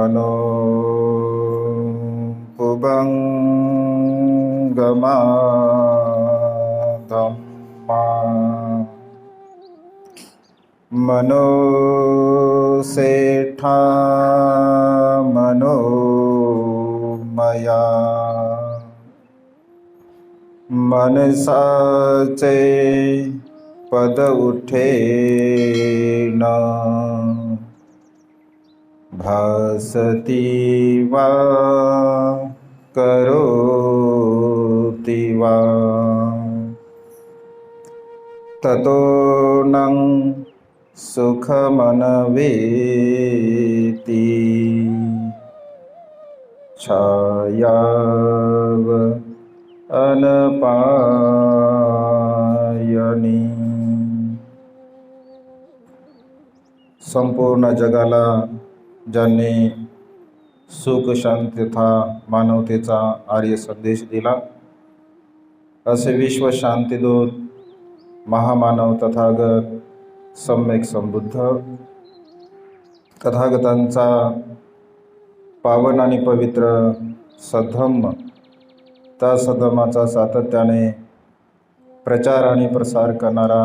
मनो पुबंगमा धम्मा मनो सेठा मनोमया मनसाचे पद उठे न भासती वा करोति वा ततो नं सुखमनवेति छायाव अनपायनी। संपूर्ण जगाला ज्यांनी सुख शांती तथा मानवतेचा आर्य संदेश दिला असे विश्व शांतीदूत महामानव तथागत सम्यक संबुद्ध तथागतांचा पावन आणि पवित्र सद्धम्म, त्या सद्धम्माचा सातत्याने प्रचार आणि प्रसार करणारा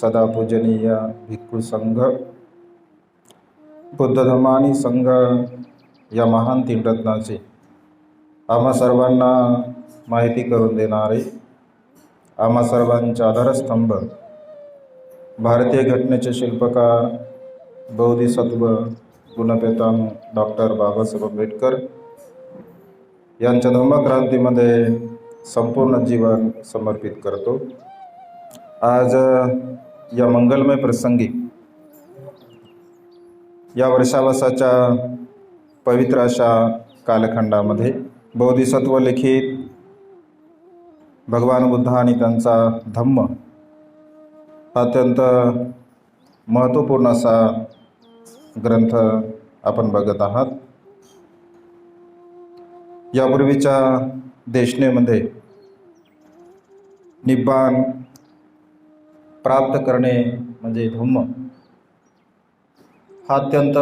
सदा पूजनीय भिक्खू संघ, बुद्ध धम्म आणि संघ या महान तीन रत्नाचे आम्हा सर्वांना माहिती करून देणारे, आम्हा सर्वांचे आधारस्तंभ, भारतीय घटनेचे शिल्पकार, बोधिसत्व गुणपेताम डॉक्टर बाबासाहेब आंबेडकर यांच्या धम्मक्रांतीमध्ये संपूर्ण जीवन समर्पित करतो। आज या मंगलमय प्रसंगी, या वर्षावसाच्या पवित्र अशा कालखंडामध्ये बोधिसत्व लिखित भगवान बुद्ध आणि त्यांचा धम्म अत्यंत महत्त्वपूर्ण असा ग्रंथ आपण बघत आहात। यापूर्वीच्या देशनेमध्ये निब्बाण प्राप्त करणे म्हणजे धम्म हा अत्यंत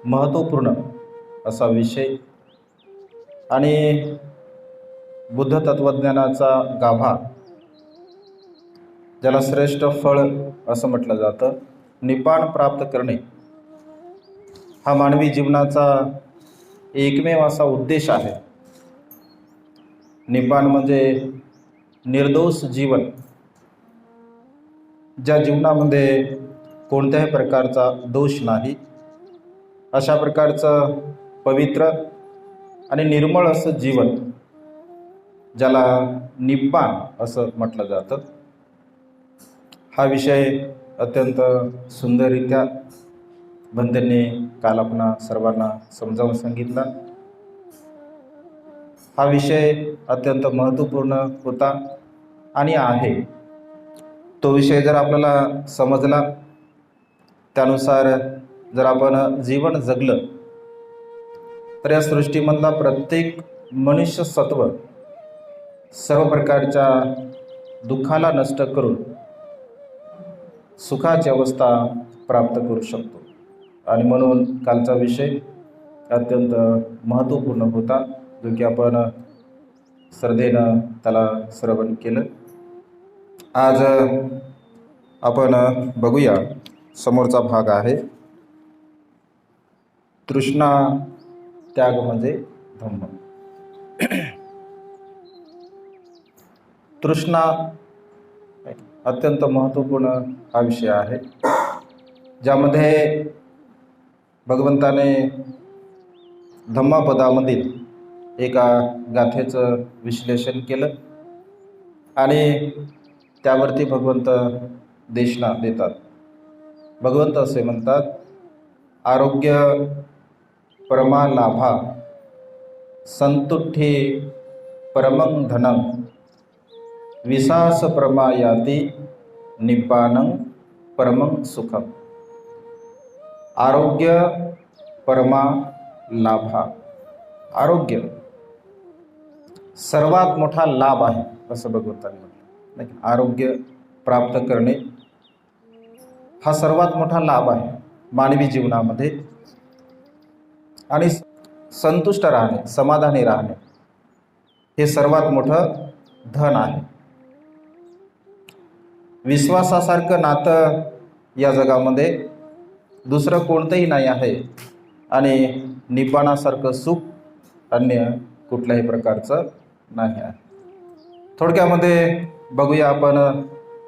महत्त्वपूर्ण असा विषय आणि बुद्ध तत्वज्ञानाचा गाभा, ज्याला श्रेष्ठ फळ असं म्हटलं जातं, निब्बाण प्राप्त करणे हा मानवी जीवनाचा एकमेव असा उद्देश आहे। निब्बाण म्हणजे निर्दोष जीवन, ज्या जीवनामध्ये कोणत्याही प्रकारचा दोष नाही, अशा प्रकारचं पवित्र आणि निर्मळ असं जीवन, ज्याला निब्बाण असं म्हटलं जातं। हा विषय अत्यंत सुंदररित्या बंधूंनी काल आपणा सर्वांना समजावून सांगितला। हा विषय अत्यंत महत्त्वपूर्ण होता आणि आहे। तो विषय जर आपल्याला समजला, त्यानुसार जर आपण जीवन जगलं, तर या सृष्टीमधला प्रत्येक मनुष्य सत्व सर्व प्रकारच्या दुःखाला नष्ट करून सुखाची अवस्था प्राप्त करू शकतो। आणि म्हणून कालचा विषय अत्यंत महत्त्वपूर्ण होता, जो की आपण श्रद्धेनं त्याला श्रवण केलं। आज आपण बघूया, समोरचा भाग आहे तृष्णा त्याग म्हणजे धम्म। तृष्णा अत्यंत महत्त्वपूर्ण हा विषय आहे, ज्यामध्ये भगवंताने धम्मपदामधील एका गाथेचं विश्लेषण केलं आणि त्यावरती भगवंत देशना देतात। भगवंत असे म्हणतात, आरोग्य परमा लाभा संतुष्टी परमं धनं विसास परमा याति निब्बानं परमं सुखम। आरोग्य परमा लाभा, आरोग्य सर्वात मोठा लाभ आहे असं भगवंतांनी म्हटलं। आरोग्य प्राप्त करणे हा सर्वात मोठा लाभ आहे मानवी जीवनामध्ये। आणि संतुष्ट राहणे, समाधानी राहणे हे सर्वात मोठं धन आहे. विश्वासासारखं नातं या जगामध्ये दुसरं कोणतंही नाही आहे आणि निब्बाणासारखं सुख अन्य कुठल्याही प्रकारचं नाही आहे. थोडक्यामध्ये बघूया आपण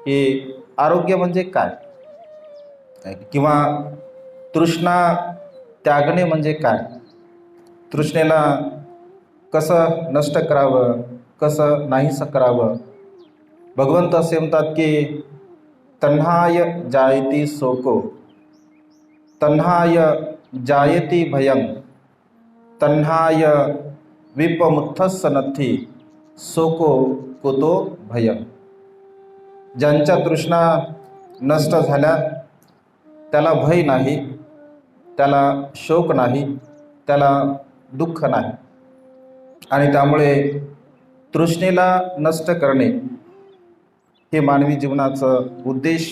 की आरोग्य म्हणजे काय, किंवा तृष्णा त्यागणे म्हणजे काय, तृष्णेला कसं नष्ट करावं, कसं नाहीसं करावं. भगवंत असे म्हणतात की तन्हाय जायती शोको, तन्हाय जायती भयं, तन्हाय विपमुत्थसनथी शोको कुतो भयं. ज्यांच्या तृष्णा नष्ट झाल्या त्याला भय नाही, त्याला शोक नाही, त्याला दुःख नाही. आणि त्यामुळे तृष्णेला नष्ट करणे हे मानवी जीवनाचं उद्देश,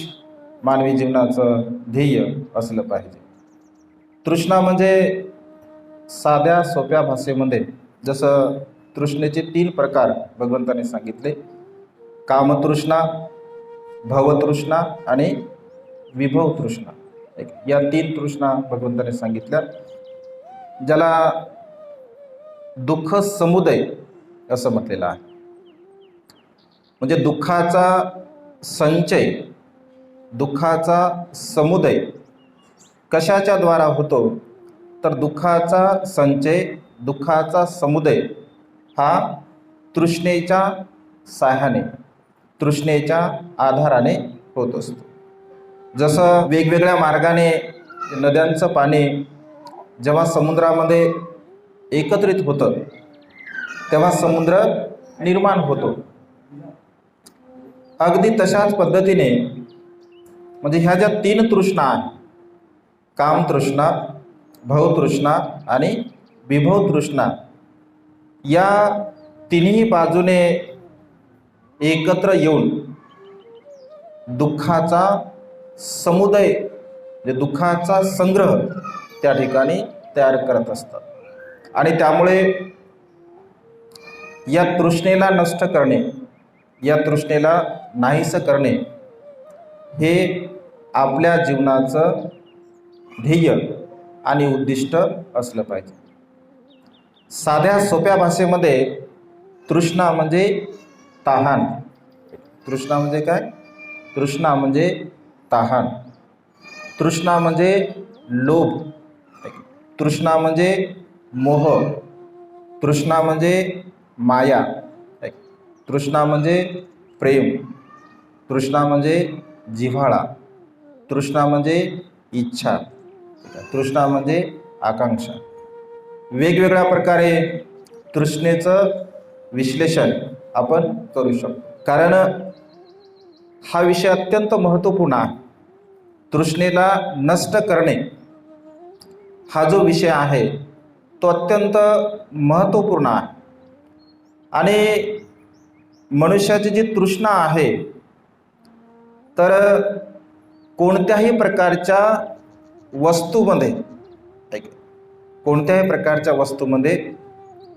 मानवी जीवनाचं ध्येय असलं पाहिजे. तृष्णा म्हणजे साध्या सोप्या भाषेमध्ये जसं तृष्णेचे 3 प्रकार भगवंताने सांगितले, कामतृष्णा, भवतृष्णा आणि विभव तृष्णा. या 3 तृष्णा भगवंताने सांगितल्या, ज्याला दुःख समुदय असं म्हटलेलं आहे. म्हणजे दुःखाचा संचय, दुःखाचा समुदय कशाच्या द्वारा होतो, तर दुःखाचा संचय, दुःखाचा समुदय हा तृष्णेच्या साह्याने, तृष्णेच्या आधाराने होत असतो. जसं वेगवेगळ्या मार्गाने नद्यांचं पाणी जेव्हा समुद्रामध्ये एकत्रित होतं तेव्हा समुद्र निर्माण होतो. अगदी तशाच पद्धतीने म्हणजे ह्या ज्या 3 तृष्णा आहेत, कामतृष्णा, भवतृष्णा आणि विभव तृष्णा, या तिन्ही बाजूने एकत्र येऊन दुःखाचा समुदय, म्हणजे दुःखाचा संग्रह त्या ठिकाणी तयार करत असतात. आणि त्यामुळे या तृष्णेला नष्ट करणे, या तृष्णेला नाहीसं करणे हे आपल्या जीवनाचं ध्येय आणि उद्दिष्ट असलं पाहिजे. साध्या सोप्या भाषेमध्ये तृष्णा म्हणजे तहान. तृष्णा म्हणजे काय? तृष्णा म्हणजे तहान, तृष्णा म्हणजे लोभ, तृष्णा म्हणजे मोह, तृष्णा म्हणजे माया, तृष्णा म्हणजे प्रेम, तृष्णा म्हणजे जिव्हाळा, तृष्णा म्हणजे इच्छा, तृष्णा म्हणजे आकांक्षा. वेगवेगळ्या प्रकारे तृष्णेचं विश्लेषण आपण करू शकतो, कारण हा विषय अत्यंत महत्त्वपूर्ण आहे. तृष्णेला नष्ट करणे हा जो विषय आहे तो अत्यंत महत्त्वपूर्ण आहे. आणि मनुष्याची जी तृष्णा आहे, तर कोणत्याही प्रकारच्या वस्तूमध्ये, कोणत्याही प्रकारच्या वस्तूमध्ये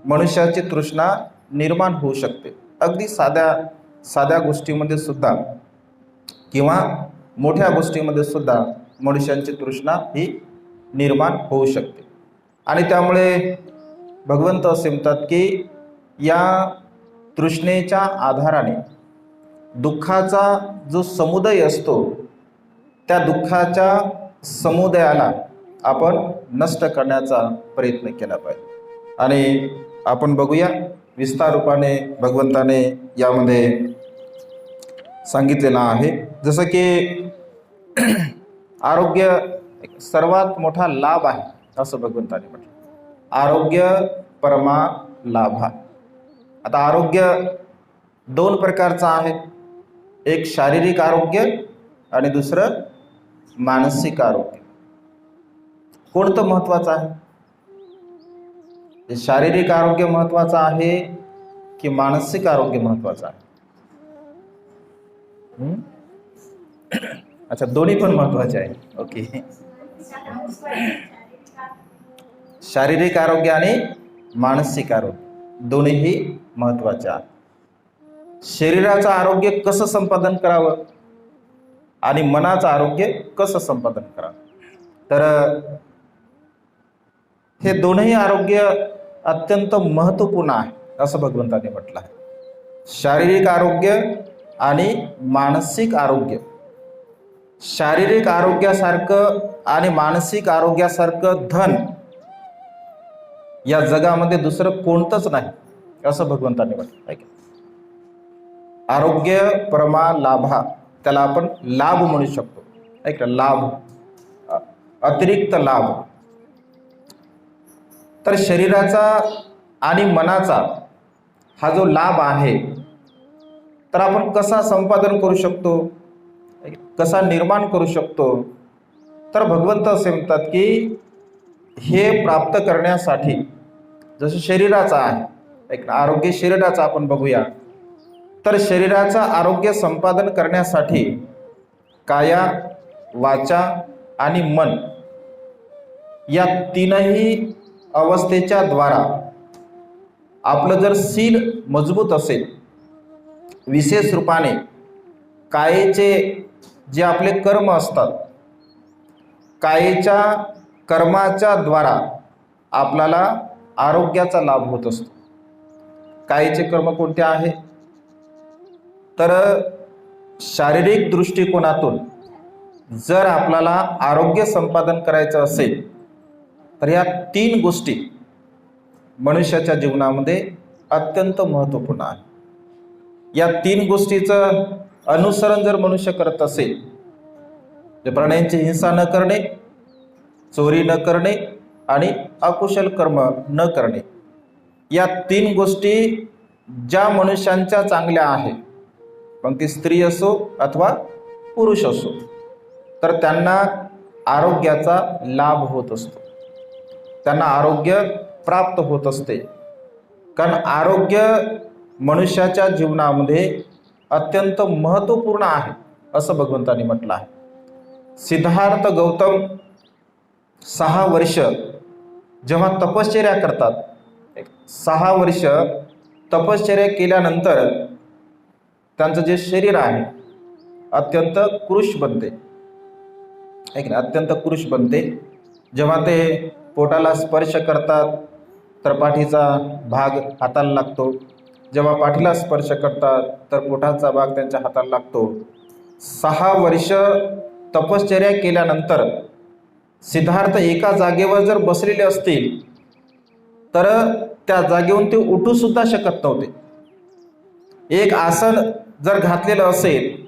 मनुष्याची तृष्णा निर्माण होऊ शकते. अगदी साध्या गोष्टीमध्ये सुद्धा किंवा मोठ्या गोष्टीमध्ये सुद्धा मनुष्यांची तृष्णा ही निर्माण होऊ शकते. आणि त्यामुळे भगवंत असे म्हणतात की या तृष्णेच्या आधाराने दुःखाचा जो समुदय असतो, त्या दुःखाच्या समुदयाला आपण नष्ट करण्याचा प्रयत्न केला पाहिजे. आणि आपण बघूया विस्तार रूपाने भगवंताने यामध्ये सांगितलेलं आहे. जसं की आरोग्य सर्वात मोठा लाभ आहे असं भगवंताने म्हटलं. आरोग्य परमा लाभा. आता आरोग्य 2 प्रकारचं आहे, एक शारीरिक आरोग्य आणि दुसरं मानसिक आरोग्य. कोणतं महत्त्वाचं आहे? शारीरिक आरोग्य महत्त्वाचं आहे की मानसिक आरोग्य महत्त्वाचं आहे? अच्छा, दोन्ही पण महत्त्वाचे आहे. ओके. शारीरिक आरोग्य आणि मानसिक आरोग्य दोन्हीही महत्त्वाचे आहे. शरीराचं आरोग्य कसं संपादन करावं आणि मनाचं आरोग्य कसं संपादन करावं, तर हे दोनही आरोग्य अत्यंत महत्त्वपूर्ण आहे असं भगवंताने म्हटलं आहे. शारीरिक आरोग्य आणि मानसिक आरोग्य. शारीरिक आरोग्यासारखं आणि मानसिक आरोग्यासारखं धन या जगामध्ये दुसरं कोणतंच नाही असं भगवंताने म्हटलं आहे. आरोग्य परमा लाभा, त्याला आपण लाभ म्हणू शकतो. ऐक, लाभ, अतिरिक्त लाभ. तर शरीराचा आणि मनाचा हा जो लाभ आहे, तर आपण कसा संपादन करू शकतो, कसा निर्माण करू शकतो, तर भगवंत असे म्हणतात की हे प्राप्त करण्यासाठी जसं शरीराचा आहे, एक आरोग्य शरीराचा आपण बघूया, तर शरीराचं आरोग्य संपादन करण्यासाठी काया, वाचा आणि मन या तीनही अवस्थेच्या द्वारा आपलं जर शील मजबूत असेल, विशेष रूपाने कायेचे जे आपले कर्म असतात, कायेच्या कर्माच्या द्वारा आपल्याला आरोग्याचा लाभ होत असतो. कायेचे कर्म कोणते आहे, तर शारीरिक दृष्टिकोनातून जर आपल्याला आरोग्य संपादन करायचं असेल तर या तीन गोष्टी मनुष्याच्या जीवनामध्ये अत्यंत महत्त्वपूर्ण आहे. या तीन गोष्टीचं अनुसरण जर मनुष्य करत असेल, जे प्राण्यांची हिंसा न करणे, चोरी न करणे आणि अकुशल कर्म न करणे, या तीन गोष्टी ज्या मनुष्यांच्या चांगल्या आहेत, मग ती स्त्री असो अथवा पुरुष असो, तर त्यांना आरोग्याचा लाभ होत असतो, त्यांना आरोग्य प्राप्त होत असते. कारण आरोग्य मनुष्याच्या जीवनामध्ये अत्यंत महत्त्वपूर्ण आहे असं भगवंतांनी म्हटलं आहे. सिद्धार्थ गौतम 6 वर्ष जेव्हा तपश्चर्या करतात, 6 वर्ष तपश्चर्या केल्यानंतर त्यांचं जे शरीर आहे अत्यंत कृश बनते, अत्यंत कृश बनते. जेव्हा ते पोटाला स्पर्श करतात तर पाठीचा भाग हाताला लागतो, जेव्हा पाठीला स्पर्श करतात तर पोटाचा भाग त्यांच्या हाताला लागतो. 6 वर्ष तपश्चर्या केल्यानंतर सिद्धार्थ एका जागेवर जर बसलेले असतील तर त्या जागेवरून ते उठू सुद्धा शकत नव्हते. एक आसन जर घातलेलं असेल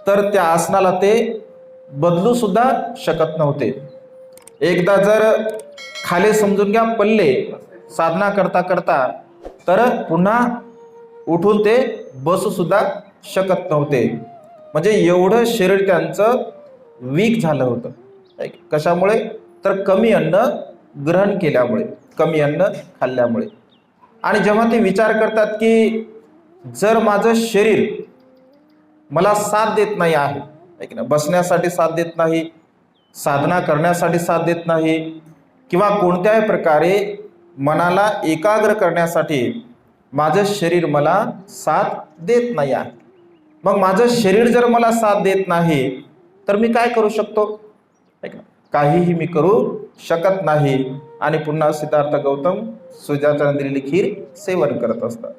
तर त्या आसनाला ते बदलू सुद्धा शकत नव्हते. एकदा जर खाली समजून घ्या पल्ले साधना करता करता, तर पुन्हा उठून ते बसू सुद्धा शकत नव्हते. म्हणजे एवढं शरीर त्यांचं वीक झालं होतं. कशामुळे, तर कमी अन्न ग्रहण केल्यामुळे, कमी अन्न खाल्ल्यामुळे. आणि जेव्हा ते विचार करतात की जर माझं शरीर मला साथ देत नाही आहे, बसण्यासाठी साथ देत नाही, साधना करण्यासाठी साथ देत नाही, किंवा कोणत्याही प्रकारे मनाला एकाग्र करण्यासाठी माझं शरीर मला साथ देत नाही आहे, मग माझं शरीर जर मला साथ देत नाही तर मी काय करू शकतो, काहीही मी करू शकत नाही. आणि पुन्हा सिद्धार्थ गौतम सुजाताने दिलेली खीर सेवन करत असतात.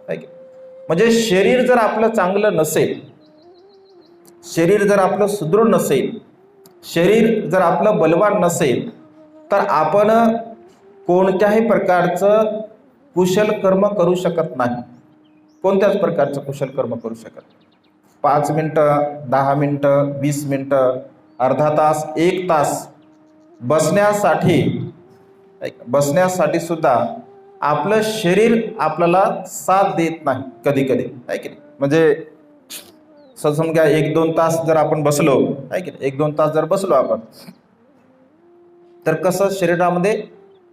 म्हणजे शरीर जर आपलं चांगलं नसेल, शरीर जर आपलं सुदृढ नसेल, शरीर जर आपलं बलवान नसेल, तर आपण कोणत्याही प्रकारचं कुशल कर्म करू शकत नाही. कोणत्याच प्रकारचं कुशल कर्म करू शकत नाही. 5 मिनटं, 10 मिनटं, 20 मिनटं, अर्धा तास, 1 तास बसण्यासाठी सुद्धा आपलं शरीर आपल्याला साथ देत नाही कधी कधी, आहे की नाही. म्हणजे समजा 1-2 तास जर आपण बसलो, आहे की नाही, 1-2 तास जर बसलो आपण, तर कसं शरीरामध्ये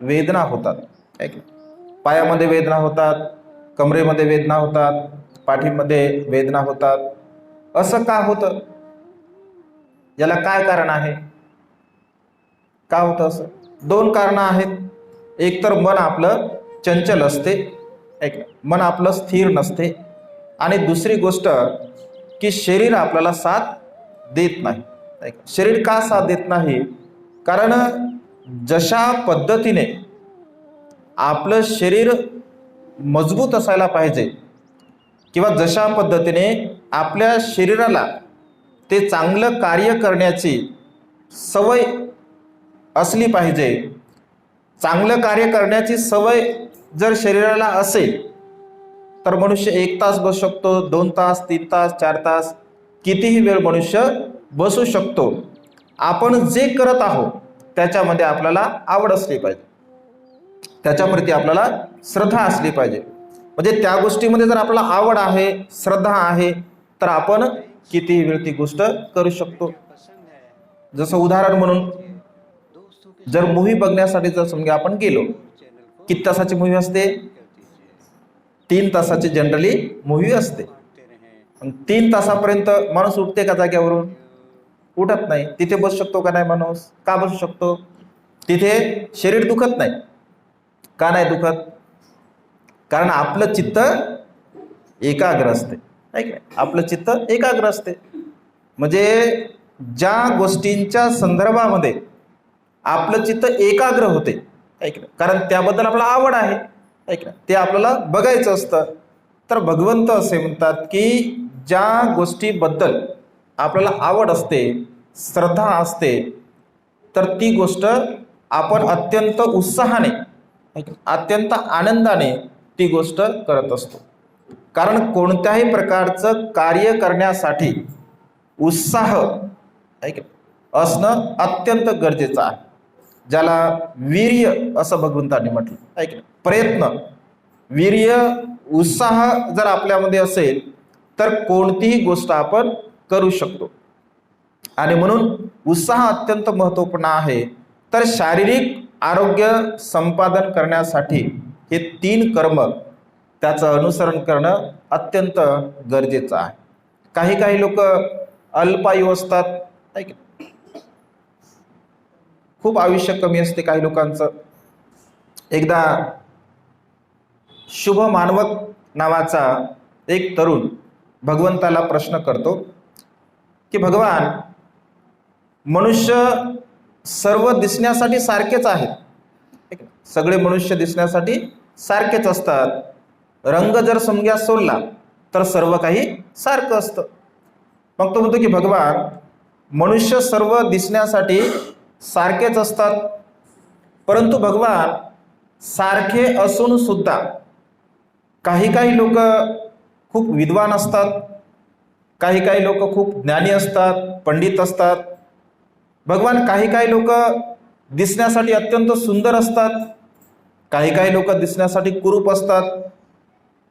वेदना होतात, आहे की नाही. पायामध्ये वेदना होतात, कमरेमध्ये वेदना होतात, पाठीमध्ये वेदना होतात. असं का होतं, याला काय कारण आहे, का होतं असं? 2 कारणं आहेत. एकतर मन आपलं चंचल असते, मन आपलं स्थिर नसते, आणि दुसरी गोष्ट की शरीर आपल्याला साथ देत नाही. शरीर का साथ देत नाही? कारण जशा पद्धतीने आपलं शरीर मजबूत असायला पाहिजे किंवा जशा पद्धतीने आपल्या शरीराला ते चांगलं कार्य करण्याची सवय असली पाहिजे, चांगलं कार्य करण्याची सवय जर शरीराला असेल तर मनुष्य 1 तास बसू शकतो, 2 तास, 3 तास, 4 तास, कितीही वेळ मनुष्य बसू शकतो. आपण जे करत आहोत त्याच्यामध्ये आपल्याला आवड असली पाहिजे, त्याच्याप्रती आपल्याला श्रद्धा असली पाहिजे. म्हणजे त्या गोष्टीमध्ये जर आपल्याला आवड आहे, श्रद्धा आहे, तर आपण कितीही वेळ ती गोष्ट करू शकतो. जसं उदाहरण म्हणून जर मूव्ही बघण्यासाठी जर समजा आपण गेलो, किती तासाची मूव्ही असते? 3 तासाची जनरली मूव्ही असते. 3 तासापर्यंत माणूस उठते का जाग्यावरून? उठत नाही. तिथे बसू शकतो का नाही माणूस? का बसू शकतो? तिथे शरीर दुखत नाही. का नाही दुखत? कारण आपलं चित्त एकाग्र असते, नाही का? आपलं चित्त एकाग्र असते. म्हणजे ज्या गोष्टींच्या संदर्भामध्ये आपलं चित्त एकाग्र होते, कारण त्याबद्दल आपल्याला आवड आहे, ते आपल्याला बघायचं असतं. तर भगवंत असे म्हणतात की ज्या गोष्टीबद्दल आपल्याला आवड असते, श्रद्धा असते, तर ती गोष्ट आपण अत्यंत उत्साहाने, अत्यंत आनंदाने ती गोष्ट करत असतो. कारण कोणत्याही प्रकारचं कार्य करण्यासाठी उत्साह असणं अत्यंत गरजेचं आहे, ज्याला वीर्य असं भगवंतांनी म्हटलं. प्रयत्न, वीर्य, उत्साह जर आपल्यामध्ये असेल तर कोणतीही गोष्ट आपण करू शकतो. आणि म्हणून उत्साह अत्यंत महत्त्वपूर्ण आहे. तर शारीरिक आरोग्य संपादन करण्यासाठी हे 3 कर्म, त्याचं अनुसरण करणं अत्यंत गरजेचं आहे. काही लोक अल्पायू असतात, खूप आयुष्य कमी असते काही लोकांचं. एकदा शुभ मानवक नावाचा एक तरुण भगवंताला प्रश्न करतो की भगवान, मनुष्य सर्व दिसण्यासाठी सारखेच आहेत, सगळे मनुष्य दिसण्यासाठी सारखेच असतात, रंग जर समजा सोडला तर सर्व काही सारखं असतं. मग तो म्हणतो की भगवान, मनुष्य सर्व दिसण्यासाठी सारखेच असतात, परंतु भगवान सारखे असून सुद्धा काही लोक खूप विद्वान असतात, काही लोक खूप ज्ञानी असतात, पंडित असतात. भगवान काही लोक दिसण्यासाठी अत्यंत सुंदर असतात, काही लोक दिसण्यासाठी कुरूप असतात,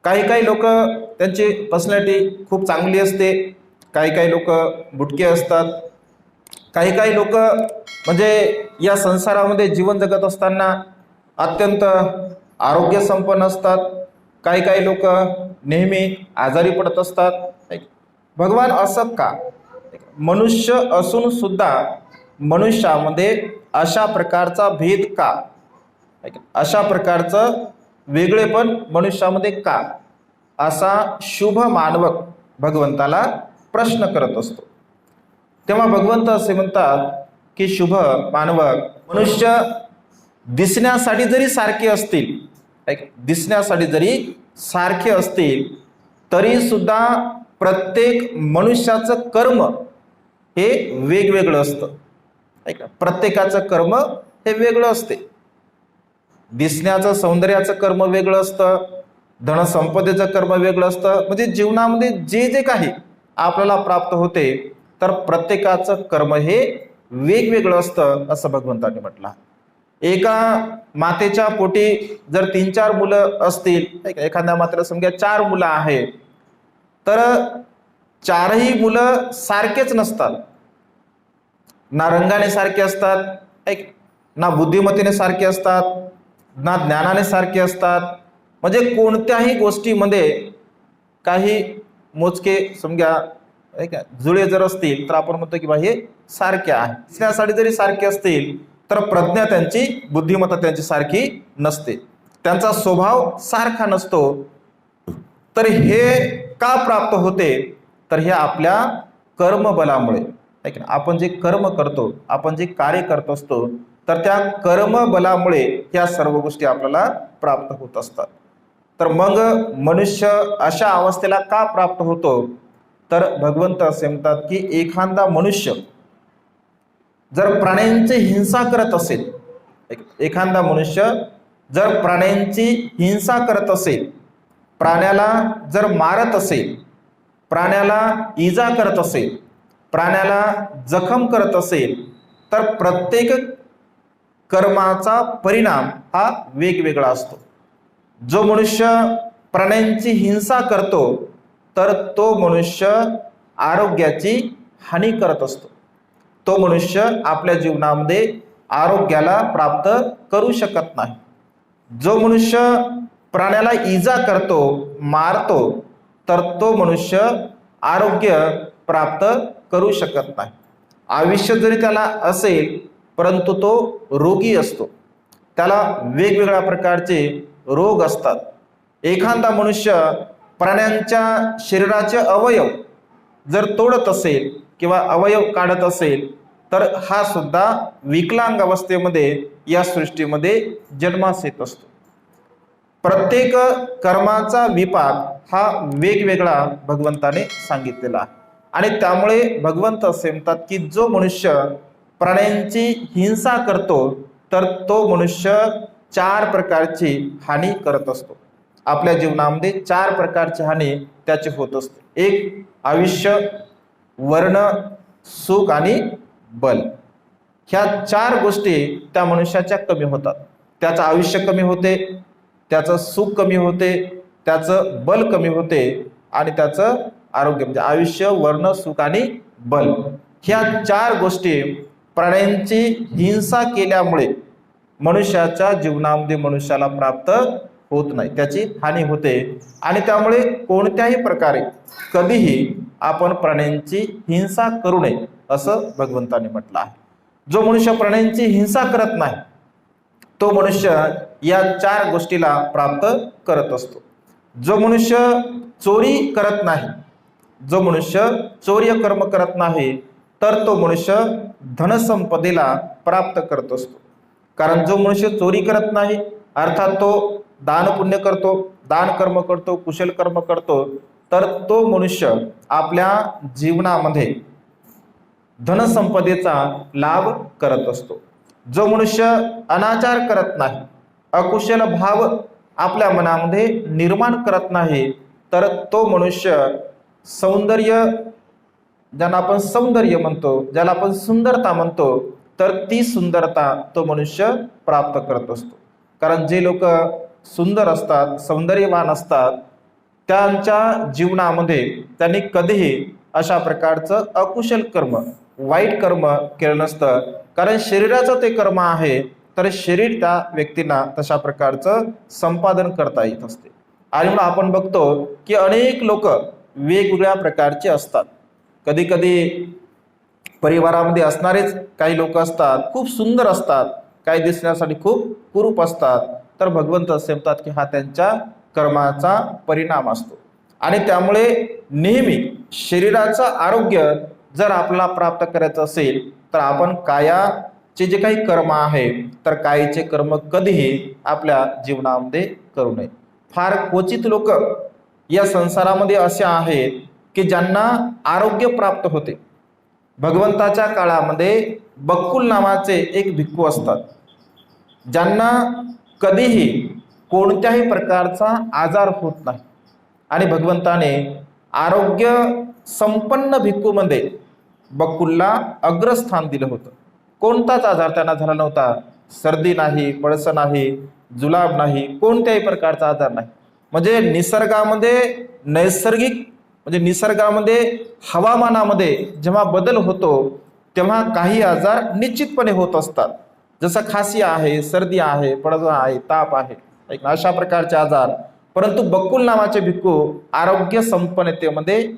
काही लोक त्यांची पर्सनॅलिटी खूप चांगली असते, काही लोक बुटके असतात, काही लोक म्हणजे या संसारामध्ये जीवन जगत असताना अत्यंत आरोग्य संपन्न असतात, काही लोक नेहमी आजारी पडत असतात. भगवान असं का? मनुष्य असून सुद्धा मनुष्यामध्ये अशा प्रकारचा भेद का? अशा प्रकारचं वेगळेपण मनुष्यामध्ये का? असा शुभ मानवक भगवंताला प्रश्न करत असतो. तेव्हा भगवंत असे म्हणतात की शुभ मानवक, मनुष्य दिसण्यासाठी जरी सारखे असतील, दिसण्यासाठी जरी सारखे असतील, तरी सुद्धा प्रत्येक मनुष्याचं कर्म हे वेगवेगळं असतं. प्रत्येकाचं कर्म हे वेगळं असते. दिसण्याचं, सौंदर्याचं कर्म वेगळं असतं, धनसंपदेचं कर्म वेगळं असतं. म्हणजे जीवनामध्ये जे काही आपल्याला प्राप्त होते, तर प्रत्येकाचं कर्म हे वेगवेगळं असतं असं भगवंतांनी म्हटलं. एका मातेच्या पोटी जर 3-4 मुलं असतील, एखाद्या मातेला समजा 4 मुलं आहेत, तर 4ही मुलं सारखेच नसतात. ना रंगाने सारखे असतात, ना बुद्धिमत्तेने सारखे असतात, ना ज्ञानाने सारखे असतात. म्हणजे कोणत्याही गोष्टीमध्ये काही मोजके समजा जुळे जर असतील तर आपण म्हणतो की बा हे सारखे आहे. दिसण्यासाठी जरी सारखे असतील तर प्रज्ञा त्यांची, बुद्धिमत्ता त्यांची सारखी नसते, त्यांचा स्वभाव सारखा नसतो. तर हे का प्राप्त होते? तर हे आपल्या कर्मबलामुळे. आपण जे कर्म करतो, आपण जे कार्य करत असतो, तर त्या कर्मबलामुळे ह्या सर्व गोष्टी आपल्याला प्राप्त होत असतात. तर मग मनुष्य अशा अवस्थेला का प्राप्त होतो? तर भगवंत असे म्हणतात की एखादा मनुष्य जर प्राण्यांची हिंसा करत असेल, एखादा मनुष्य जर प्राण्यांची हिंसा करत असेल, प्राण्याला जर मारत असेल, प्राण्याला इजा करत असेल, प्राण्याला जखम करत असेल, तर प्रत्येक कर्माचा परिणाम हा वेगवेगळा असतो. जो मनुष्य प्राण्यांची हिंसा करतो, तर तो मनुष्य आरोग्याची हानी करत असतो. तो मनुष्य आपल्या जीवनामध्ये आरोग्याला प्राप्त करू शकत नाही. जो मनुष्य प्राण्याला इजा करतो, मारतो, तर तो मनुष्य आरोग्य प्राप्त करू शकत नाही. आयुष्य जरी त्याला असेल, परंतु तो रोगी असतो, त्याला वेगवेगळ्या प्रकारचे रोग असतात. एखादा मनुष्य प्राण्यांच्या शरीराचे अवयव जर तोडत असेल किंवा अवयव काढत असेल, तर हा सुद्धा विकलांग अवस्थेमध्ये या सृष्टीमध्ये जन्मास येत असतो. प्रत्येक कर्माचा विपाक हा वेगवेगळा भगवंताने सांगितलेला आहे. आणि त्यामुळे भगवंत असे म्हणतात की जो मनुष्य प्राण्यांची हिंसा करतो, तर तो मनुष्य 4 प्रकारची हानी करत असतो. आपल्या जीवनामध्ये 4 प्रकारची हानी त्याची होत असते. एक, आयुष्य, वर्ण, सुख आणि बल. ह्या 4 गोष्टी त्या मनुष्याच्या कमी होतात. त्याचं आयुष्य कमी होते, त्याचं सुख कमी होते, त्याचं बल कमी होते आणि त्याचं आरोग्य, म्हणजे आयुष्य, वर्ण, सुख आणि बल, ह्या 4 गोष्टी प्राण्यांची हिंसा केल्यामुळे मनुष्याच्या जीवनामध्ये मनुष्याला प्राप्त होत नाही, त्याची हानी होते. आणि त्यामुळे कोणत्याही प्रकारे कधीही आपण प्राण्यांची हिंसा करू नये असं भगवंताने म्हटलं आहे. जो मनुष्य प्राण्यांची हिंसा करत नाही, तो मनुष्य या 4 गोष्टीला प्राप्त करत असतो. जो मनुष्य चोरी करत नाही, जो मनुष्य चोर्य कर्म करत नाही, तर तो मनुष्य धनसंपदेला प्राप्त करत असतो. कारण जो मनुष्य चोरी करत नाही, अर्थात तो दान पुण्य करतो, दान कर्म करतो, कुशल कर्म करतो, तर तो मनुष्य आपल्या जीवनामध्ये धनसंपदेचा लाभ करत असतो. जो मनुष्य अनाचार करत नाही, अकुशल भाव आपल्या मनामध्ये निर्माण करत नाही, तर तो मनुष्य सौंदर्य, ज्याला आपण सौंदर्य म्हणतो, ज्याला आपण सुंदरता म्हणतो, तर ती सुंदरता तो मनुष्य प्राप्त करत असतो. कारण जे लोक सुंदर असतात, सौंदर्यवान असतात, त्यांच्या जीवनामध्ये त्यांनी कधीही अशा प्रकारचं अकुशल कर्म, वाईट कर्म केलं नसतं. कारण शरीराचं ते कर्म आहे, तर शरीर त्या व्यक्तीला तशा प्रकारचं संपादन करता येत असते. आणि म्हणून आपण बघतो की अनेक लोक वेगवेगळ्या प्रकारचे असतात. कधी कधी परिवारामध्ये असणारेच काही लोक असतात, खूप सुंदर असतात, काही दिसण्यासाठी खूप कुरूप असतात. तर भगवंत असे म्हणतात की हा त्यांच्या कर्माचा परिणाम असतो. आणि त्यामुळे नेहमी शरीराचं आरोग्य जर आपल्याला प्राप्त करायचं असेल, तर आपण कायाचे जे काही कर्म आहे, तर कायेचे कर्म कधीही आपल्या जीवनामध्ये करू नये. फार क्वचित लोक या संसारामध्ये असे आहेत की ज्यांना आरोग्य प्राप्त होते. भगवंताच्या काळामध्ये बक्कुल नावाचे एक भिक्खू असतात, ज्यांना कधीही कोणत्याही प्रकारचा आजार होत नाही. आणि भगवंताने आरोग्य संपन्न भिक्खूमध्ये बक्कुलला अग्रस्थान दिलं होतं. कोणताच आजार त्यांना झाला नव्हता. सर्दी नाही, पळस नाही, जुलाब नाही, कोणत्याही प्रकारचा आजार नाही. म्हणजे निसर्गामध्ये नैसर्गिक, म्हणजे निसर्गामध्ये हवामानामध्ये जेव्हा बदल होतो, तेव्हा काही आजार निश्चितपणे होत असतात. जसं खासी आहे, सर्दी आहे, पडसा आहे, ताप आहे, अशा प्रकारचे आजार. परंतु बक्कुल नावाचे भिक्खू आरोग्य संपन्नतेमध्ये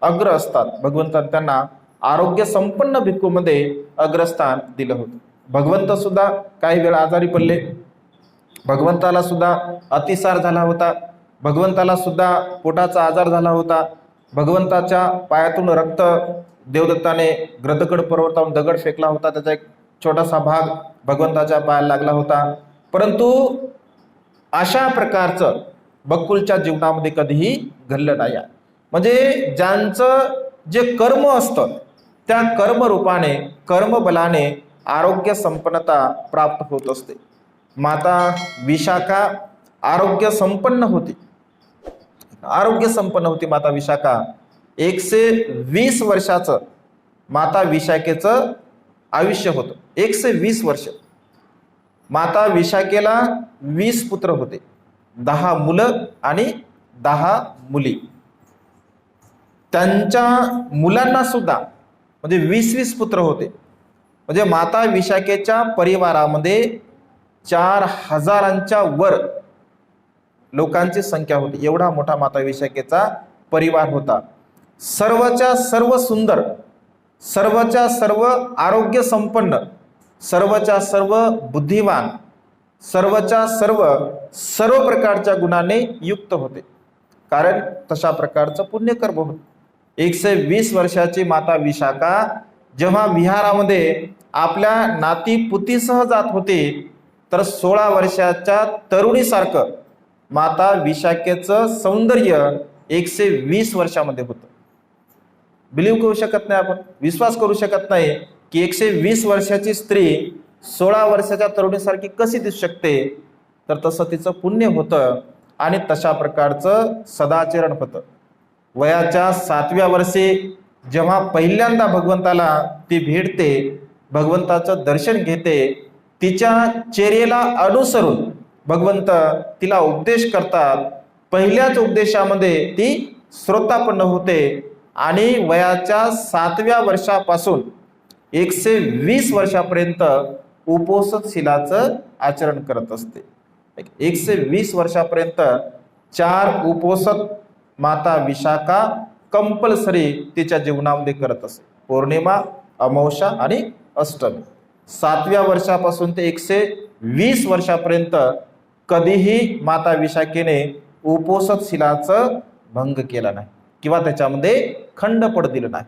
अग्र असतात. भगवंतांनी त्यांना आरोग्य संपन्न भिक्खूमध्ये अग्रस्थान दिलं होतं. भगवंत सुद्धा काही वेळा आजारी पडले, भगवंताला सुद्धा अतिसार झाला होता, भगवंताला सुद्धा पोटाचा आजार झाला होता, भगवंताच्या पायातून रक्त देवदत्ताने ग्रदकड पर्वतावरून दगड फेकला होता, त्याचा एक छोटासा भाग भगवंताच्या पायाला लागला होता. परंतु अशा प्रकारचं बकुलच्या जीवनामध्ये कधीही घडलं नाही. म्हणजे ज्यांचं जे कर्म असतं त्या कर्मरूपाने कर्मबलाने आरोग्य संपन्नता प्राप्त होत असते. माता विशाखा आरोग्य संपन्न होती, आरोग्य संपन्न होती माता विशाखा. 120 वर्षाचं माता विशाखेचं आयुष्य होतं, 120 वर्ष. माता विशाखेला 20 पुत्र होते, 10 मुलं आणि 10 मुली. त्यांच्या मुलांना सुद्धा म्हणजे 20 पुत्र होते. म्हणजे माता विशाखेच्या परिवारामध्ये 4000च्या वर लोकांची संख्या होती. एवढा मोठा माता विशाखेचा परिवार होता. सर्वच्या सर्व सुंदर, सर्वच्या सर्व आरोग्य संपन्न, सर्वच्या सर्व बुद्धिवान, सर्वच्या सर्व प्रकारच्या गुणांनी युक्त होते. कारण तशा प्रकारचं पुण्यकर्म होतं. 120 वर्षाची माता विशाखा जेव्हा विहारामध्ये आपल्या नाती पुतीसह जात होते, तर 16 वर्षाच्या तरुणीसारखं माता विशाखेचं सौंदर्य 120 वर्षामध्ये होतं. बिलीव्ह करू शकत नाही, आपण विश्वास करू शकत नाही की 120 वर्षाची स्त्री 16 वर्षाच्या तरुणीसारखी कशी दिसू शकते. तर तसं तिचं पुण्य होतं आणि तशा प्रकारचं सदाचरण होतं. वयाच्या 7व्या वर्षी जेव्हा पहिल्यांदा भगवंताला ती भेटते, भगवंताचं दर्शन घेते, तिच्या चेहऱ्याला अनुसरून भगवंत तिला उपदेश करतात. पहिल्याच उपदेशामध्ये ती श्रोतापन्न होते आणि वयाच्या 7व्या वर्षापासून 120 वर्षापर्यंत उपोषणशीलाचं आचरण करत असते. 120 वर्षापर्यंत 4 उपोषण माता विशाखा कंपल्सरी तिच्या जीवनामध्ये करत असते. पौर्णिमा, अमावस्या आणि अष्टमी. 7व्या वर्षापासून ते 120 वर्षापर्यंत कधीही माता विशाखेने उपोषणशीलाचं भंग केला नाही किंवा त्याच्यामध्ये खंड पड दिलं नाही.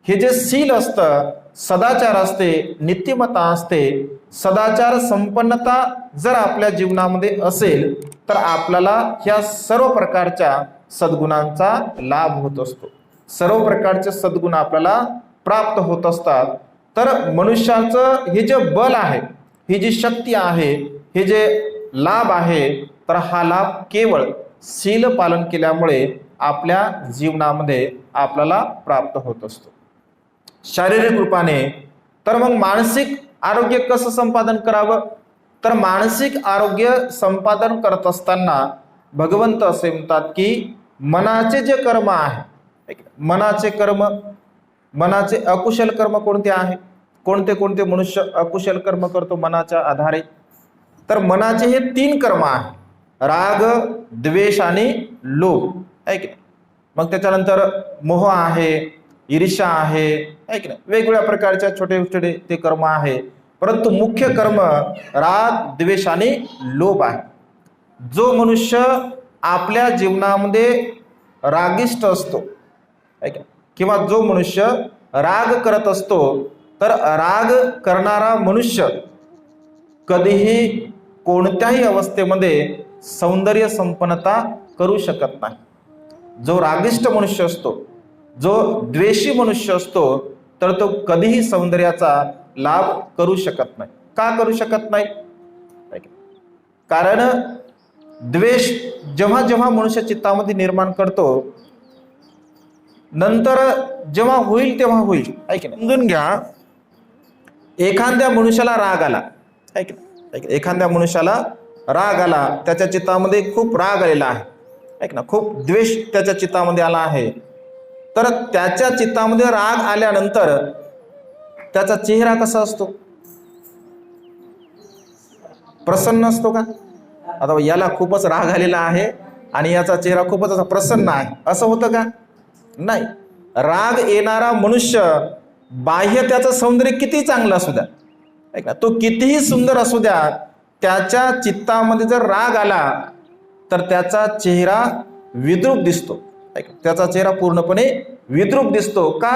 हे जे शील असतं, सदाचार असते, नीतिमत्ता असते, सदाचार संपन्नता जर आपल्या जीवनामध्ये असेल तर आपल्याला ह्या सर्व प्रकारच्या सद्गुणांचा लाभ होत असतो. सर्व प्रकारचे सद्गुण आपल्याला प्राप्त होत असतात. तर मनुष्याचं हे जे बल आहे, ही जी शक्ती आहे, हे जे लाभ आहे, तर हा लाभ केवळ शील पालन केल्यामुळे आपल्या जीवनामध्ये आपल्याला प्राप्त होत असतो. शारीरिक रूपाने तर मग मानसिक आरोग्य कसं संपादन करावं. तर मानसिक आरोग्य संपादन करत असताना भगवंत असे म्हणतात की मनाचे जे कर्म आहे, मनाचे कर्म, मनाचे अकुशल कर्म कोणते आहे, कोणते कोणते मनुष्य अकुशल कर्म करतो मनाच्या आधारे. तर मनाचे हे 3 कर्म आहे, राग, द्वेष आणि लोभ, आहे की नाही. मग त्याच्यानंतर मोह आहे, ईर्ष्या आहे, की नाही. वेगवेगळ्या प्रकारच्या छोटे छोटे ते कर्म आहे. परंतु मुख्य कर्म राग, द्वेष आणि लोभ आहे. जो मनुष्य आपल्या जीवनामध्ये रागिष्ट असतो किंवा जो मनुष्य राग करत असतो, तर राग करणारा मनुष्य कधीही कोणत्याही अवस्थेमध्ये सौंदर्य संपन्नता करू शकत नाही. जो रागिष्ट मनुष्य असतो, जो द्वेषी मनुष्य असतो, तर तो कधीही सौंदर्याचा लाभ करू शकत नाही. का करू शकत नाही? कारण द्वेष जेव्हा जेव्हा मनुष्य चित्तामध्ये निर्माण करतो, नंतर जेव्हा होईल तेव्हा होईल. ऐक ना, समजून घ्या, एखाद्या मनुष्याला राग आला, ऐक ना, एखाद्या मनुष्याला राग आला, त्याच्या चित्तामध्ये खूप राग आलेला आहे, ऐक ना, खूप द्वेष त्याच्या चित्तामध्ये आला आहे. तर त्याच्या चित्तामध्ये राग आल्यानंतर त्याचा चेहरा कसा असतो? प्रसन्न असतो का? आता याला खूपच राग आलेला आहे आणि याचा चेहरा खूपच असा प्रसन्न आहे, असं होतं का? नाही. राग येणारा मनुष्य बाह्य त्याचं सौंदर्य किती चांगलं असू द्या, ऐका, तो कितीही सुंदर असू द्या, त्याच्या चित्तामध्ये जर राग आला तर त्याचा चेहरा विद्रूप दिसतो. ऐका, त्याचा चेहरा पूर्णपणे विद्रूप दिसतो. का?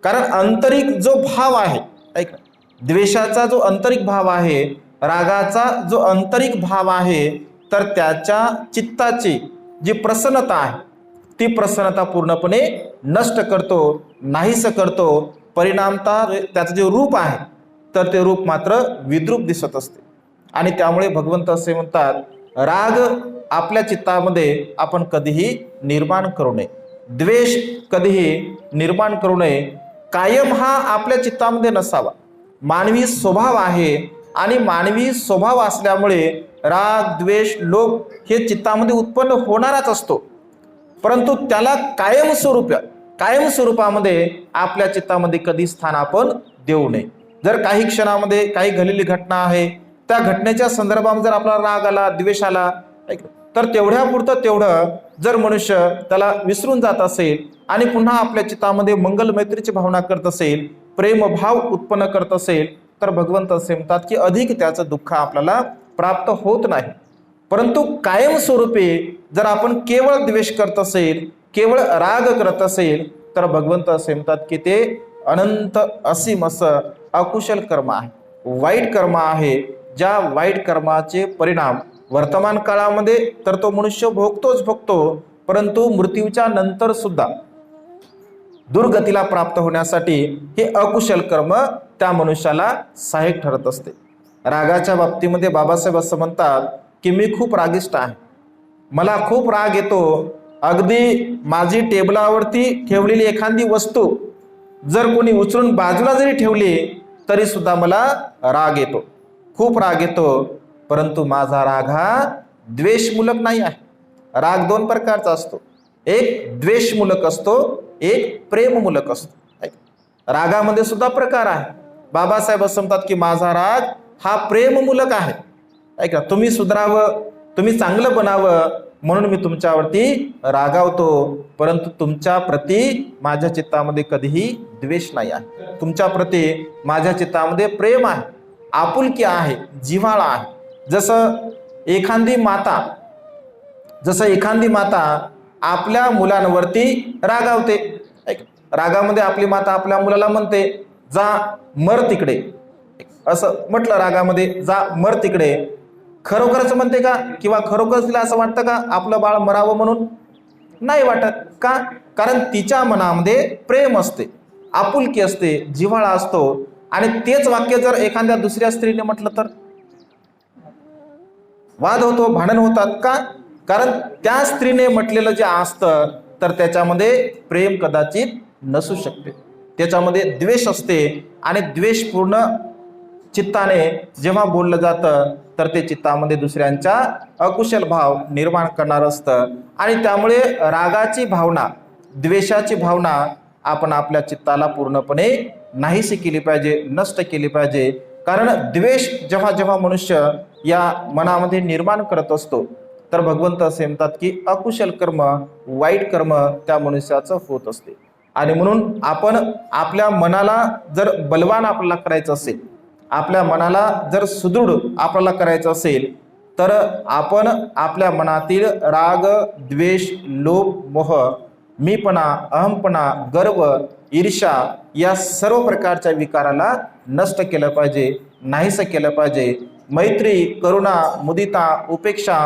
कारण आंतरिक जो भाव आहे, ऐका, द्वेषाचा जो आंतरिक भाव आहे, रागाचा जो आंतरिक भाव आहे, तर त्याच्या चित्ताची जी प्रसन्नता आहे ती प्रसन्नता पूर्णपणे नष्ट करतो, नाहीस करतो. परिणामतः त्याचं जे रूप आहे तर ते रूप मात्र विद्रूप दिसत असते. आणि त्यामुळे भगवंत असे म्हणतात, राग आपल्या चित्तामध्ये आपण कधीही निर्माण करू नये, द्वेष कधीही निर्माण करू नये. कायम हा आपल्या चित्तामध्ये नसावा. मानवी स्वभाव आहे आणि मानवी स्वभाव असल्यामुळे राग, द्वेष, लोभ हे चित्तामध्ये उत्पन्न होणारच असतो. परंतु त्याला कायम स्वरूपामध्ये आपल्या चित्तामध्ये कधी स्थान आपण देऊ नये. जर काही क्षणामध्ये काही घडलेली घटना आहे, त्या घटनेच्या संदर्भामध्ये जर आपला राग आला, द्वेष आला, तर तेवढ्या पुरतं तेवढं जर मनुष्य त्याला विसरून जात असेल आणि पुन्हा आपल्या चित्तामध्ये मंगल मैत्रीची भावना करत असेल, प्रेमभाव उत्पन्न करत असेल, तर भगवंत असे म्हणतात की अधिक त्याचं दुःख आपल्याला प्राप्त होत नाही. परंतु कायम स्वरूपी जर आपण केवळ द्वेष करत असेल, केवळ राग करत असेल, तर भगवंत असे म्हणतात की ते अनंत असीम असं अकुशल कर्म आहे, वाईट कर्म आहे. ज्या वाईट कर्माचे परिणाम वर्तमान काळामध्ये तर तो मनुष्य भोगतो, परंतु मृत्यूच्या नंतर सुद्धा दुर्गतीला प्राप्त होण्यासाठी हे अकुशल कर्म त्या मनुष्याला सहाय्यक ठरत असते. रागाच्या बाबतीमध्ये बाबासाहेब असं म्हणतात की मी खूप रागिष्ट आहे, मला खूप राग येतो. अगदी माझी टेबलावरती ठेवलेली एखादी वस्तू जर कोणी उचलून बाजूला जरी ठेवली तरी सुद्धा मला राग येतो, खूप राग येतो. परंतु माझा राग हा द्वेषमूलक नाही आहे. राग दोन प्रकारचा असतो, एक द्वेषमूलक असतो, एक प्रेममूलक असतो. रागामध्ये सुद्धा प्रकार आहे. बाबासाहेब असं म्हणतात की माझा राग हा प्रेममूलक आहे. ऐका, तुम्ही सुधारावं, तुम्ही चांगलं बनावं म्हणून मी तुमच्यावरती रागावतो, परंतु तुमच्या प्रती माझ्या चित्तामध्ये कधीही द्वेष नाही आहे. तुमच्या प्रती माझ्या चित्तामध्ये प्रेम आहे, आपुलकी आहे, जिव्हाळा आहे. जसं एखादी माता आपल्या मुलांवरती रागावते. रागामध्ये आपली माता आपल्या मुलाला म्हणते जा मर तिकडे, असं म्हटलं रागामध्ये, जा मर तिकडे. खरोखरच म्हणते का? किंवा खरोखर तिला असं वाटतं का आपलं बाळ मरावं म्हणून? नाही वाटत. का? कारण तिच्या मनामध्ये प्रेम असते, आपुलकी असते, जिव्हाळा असतो. आणि तेच वाक्य जर एखाद्या दुसऱ्या स्त्रीने म्हटलं तर वाद होतो, भांडण होतात. का? कारण त्या स्त्रीने म्हटलेलं जे असतं तर त्याच्यामध्ये प्रेम कदाचित नसू शकते, त्याच्यामध्ये द्वेष असते. आणि द्वेषपूर्ण चित्ताने जेव्हा बोललं जातं तर ते चित्तामध्ये दुसऱ्यांच्या अकुशल भाव निर्माण करणार असतं. आणि त्यामुळे रागाची भावना, द्वेषाची भावना आपण आपल्या चित्ताला पूर्णपणे नाहीशी केली पाहिजे, नष्ट केली पाहिजे. कारण द्वेष जेव्हा जेव्हा मनुष्य या मनामध्ये निर्माण करत असतो तर भगवंत असे म्हणतात की अकुशल कर्म, वाईट कर्म त्या मनुष्याचं होत असते. आणि म्हणून आपण आपल्या मनाला जर बलवान आपल्याला करायचं असेल, आपल्या मनाला जर सुदृढ आपल्याला करायचं असेल, तर आपण आपल्या मनातील राग, द्वेष, लोभ, मोह, मीपणा, अहमपणा, गर्व, ईर्ष्या या सर्व प्रकारच्या विकाराला नष्ट केलं पाहिजे, नाहीस केलं पाहिजे. मैत्री, करुणा, मुदिता, उपेक्षा,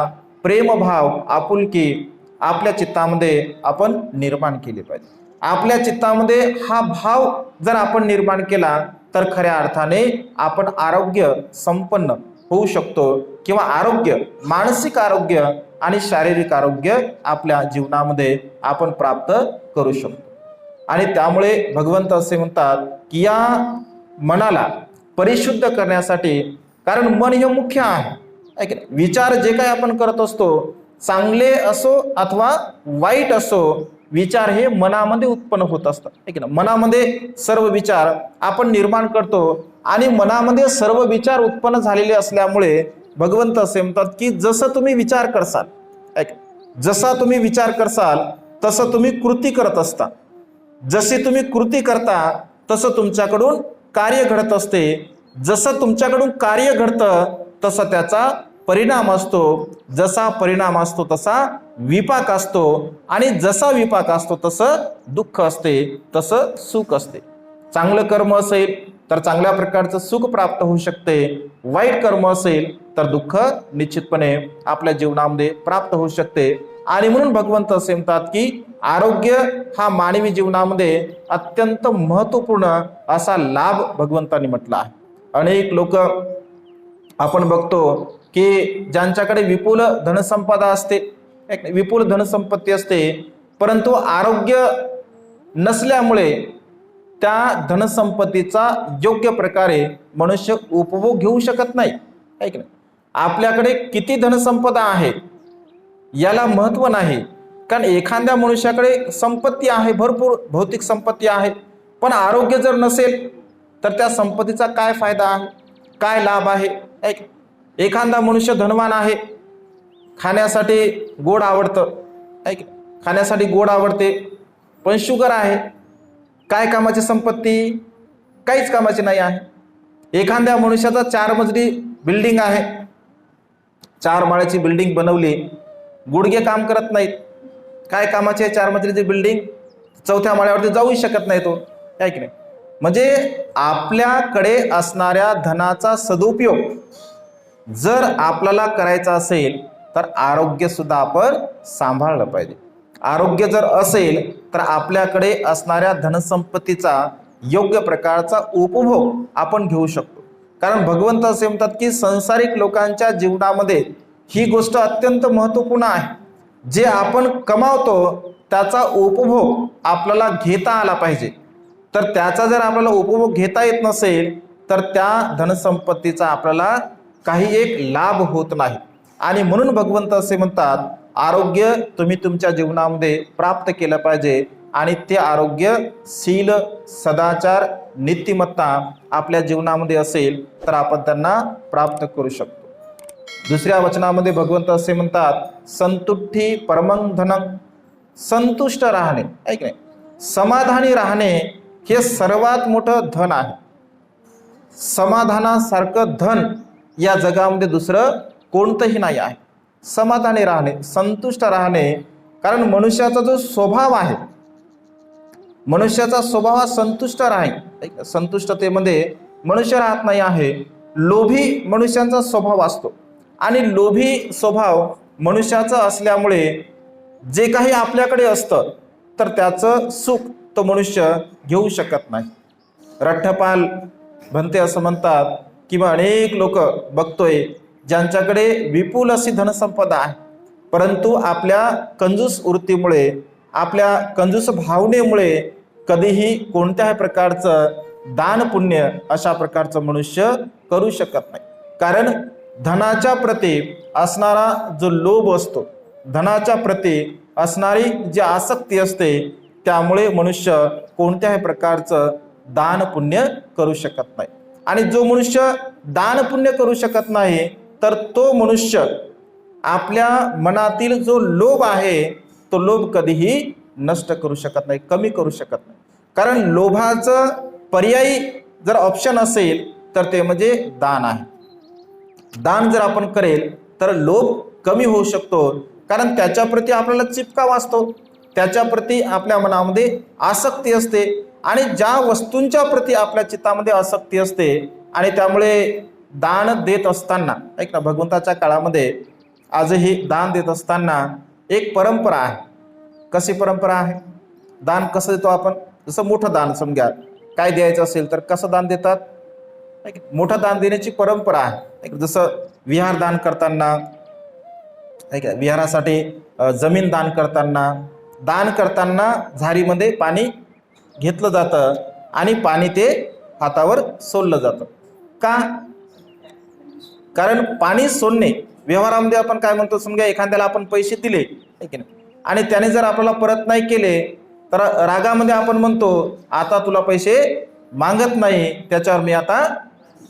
प्रेमभाव, आपुलकी आपल्या चित्तामध्ये आपण निर्माण केले पाहिजे. आपल्या चित्तामध्ये हा भाव जर आपण निर्माण केला तर खऱ्या अर्थाने आपण आरोग्य संपन्न होऊ शकतो, किंवा आरोग्य, मानसिक आरोग्य आणि शारीरिक आरोग्य आपल्या जीवनामध्ये आपण प्राप्त करू शकतो. आणि त्यामुळे भगवंत असे म्हणतात की या मनाला परिशुद्ध करण्यासाठी, कारण मन हे मुख्य आहे, विचार जे काही आपण करत असतो, चांगले असो अथवा वाईट असो, विचार हे मनामध्ये उत्पन्न होत असतात. मनामध्ये सर्व विचार आपण निर्माण करतो आणि मनामध्ये सर्व विचार उत्पन्न झालेले असल्यामुळे भगवंत असे म्हणतात की जसं तुम्ही विचार करसाल, जसा तुम्ही विचार करसाल तसं तुम्ही कृती करत असता. जशी तुम्ही कृती करता तसं तुमच्याकडून कार्य घडत असते. जसं तुमच्याकडून कार्य घडतं तसं त्याचा परिणाम असतो, जसा परिणाम असतो तसा विपाक असतो, आणि जसा विपाक असतो तसं दुःख असते, तसं सुख असते. चांगलं कर्म असेल तर चांगल्या प्रकारचं सुख प्राप्त होऊ शकते, वाईट कर्म असेल तर दुःख निश्चितपणे आपल्या जीवनामध्ये प्राप्त होऊ शकते. आणि म्हणून भगवंत असे म्हणतात की आरोग्य हा मानवी जीवनामध्ये अत्यंत महत्वपूर्ण असा लाभ भगवंतांनी म्हटला आहे. अनेक लोक आपण बघतो की ज्यांच्याकडे विपुल धनसंपदा असते, विपुल धनसंपत्ती असते, परंतु आरोग्य नसल्यामुळे त्या धनसंपत्तीचा योग्य प्रकारे मनुष्य उपभोग घेऊ शकत नाही. ऐक ना, आपल्याकडे किती धनसंपदा आहे याला महत्व नाही, कारण एखाद्या मनुष्याकडे संपत्ती आहे, भरपूर भौतिक संपत्ती आहे, पण आरोग्य जर नसेल तर त्या संपत्तीचा काय फायदा आहे, काय लाभ आहे. एखादा मनुष्य धनवान आहे, खाण्यासाठी गोड आवडतं, खाण्यासाठी गोड आवडते, पण शुगर आहे, काय कामाची संपत्ती, काहीच कामाची नाही आहे. एखाद्या मनुष्याचा 4 मजली बिल्डिंग आहे, 4 माळ्याची बिल्डिंग बनवली, गुडघे काम करत नाहीत, काय कामाची आहे 4 मजलीची बिल्डिंग, 4थ्या माळ्यावरती जाऊही शकत नाही तो, काय की नाही. म्हणजे आपल्याकडे असणाऱ्या धनाचा सदुपयोग जर आपल्याला करायचा असेल तर आरोग्य सुद्धा आपण सांभाळलं पाहिजे. आरोग्य जर असेल तर आपल्याकडे असणाऱ्या धनसंपत्तीचा योग्य प्रकारचा उपभोग आपण घेऊ शकतो. कारण भगवंत असे म्हणतात की संसारिक लोकांच्या जीवनामध्ये ही गोष्ट अत्यंत महत्त्वपूर्ण आहे. जे आपण कमावतो त्याचा उपभोग आपल्याला घेता आला पाहिजे. तर त्याचा जर आपल्याला उपभोग घेता येत नसेल तर त्या धनसंपत्तीचा आपल्याला काही एक लाभ होत नाही. आणि म्हणून भगवंत असे म्हणतात आरोग्य तुम्ही तुमच्या जीवनामध्ये प्राप्त केलं पाहिजे, आणि ते आरोग्य शील, सदाचार, नीतिमत्ता आपल्या जीवनामध्ये असेल तर आपण त्यांना प्राप्त करू शकतो. दुसऱ्या वचनामध्ये भगवंत असे म्हणतात संतुष्टी परमं धनं, संतुष्ट राहणे, ऐक नाही, समाधानी राहणे हे सर्वात मोठं धन आहे. समाधानासारखं धन या जगामध्ये दुसरं कोणतंही नाही आहे. समाधानी राहणे, संतुष्ट राहणे, कारण मनुष्याचा जो स्वभाव आहे, मनुष्याचा स्वभाव हा संतुष्ट राहील, संतुष्टतेमध्ये मनुष्य राहत नाही आहे. लोभी मनुष्यांचा स्वभाव असतो, आणि लोभी स्वभाव मनुष्याचा असल्यामुळे जे काही आपल्याकडे असतं तर त्याचं सुख तो मनुष्य घेऊ शकत नाही. रठ्ठपाल भंते असं म्हणतात की अनेक लोक बघतोय ज्यांच्याकडे विपुल अशी धनसंपदा आहे, परंतु आपल्या कंजूस वृत्तीमुळे, आपल्या कंजूस भावनेमुळे कधीही कोणत्याही प्रकारचं दान पुण्य अशा प्रकारचं मनुष्य करू शकत नाही. कारण धनाच्या प्रती असणारा जो लोभ असतो, धनाच्या प्रती असणारी जी आसक्ती असते, त्यामुळे मनुष्य कोणत्याही प्रकारचं दान पुण्य करू शकत नाही. आणि जो मनुष्य दान पुण्य करू शकत नाही तर तो मनुष्य आपल्या मनातील जो लोभ आहे तो लोभ कधीही नष्ट करू शकत नाही, कमी करू शकत नाही. कारण लोभाचं पर्यायी जर ऑप्शन असेल तर ते म्हणजे दान आहे. दान जर आपण करेल तर लोभ कमी होऊ शकतो, कारण त्याच्याप्रती आपल्याला चिपकाव असतो, त्याच्याप्रती आपल्या मनामध्ये आसक्ती असते, आणि ज्या वस्तूंच्या प्रती आपल्या चित्तामध्ये आसक्ती असते, आणि त्यामुळे दान देत असताना, ऐक ना, भगवंताच्या काळामध्ये आजही दान देत असताना एक परंपरा आहे. कशी परंपरा आहे? दान कसं देतो आपण? जसं मोठं दान समजा काय द्यायचं असेल तर कसं दान देतात? मोठं दान देण्याची परंपरा आहे. जसं विहार दान करताना, विहारासाठी जमीन दान करताना झारीमध्ये पाणी घेतलं जातं आणि पाणी ते हातावर सोडलं जातं. का? कारण पाणी सोडणे व्यवहारामध्ये आपण काय म्हणतो, समजा एखाद्याला आपण पैसे दिले आणि त्याने जर आपल्याला परत नाही केले तर रागामध्ये आपण म्हणतो आता तुला पैसे मागत नाही, त्याच्यावर मी आता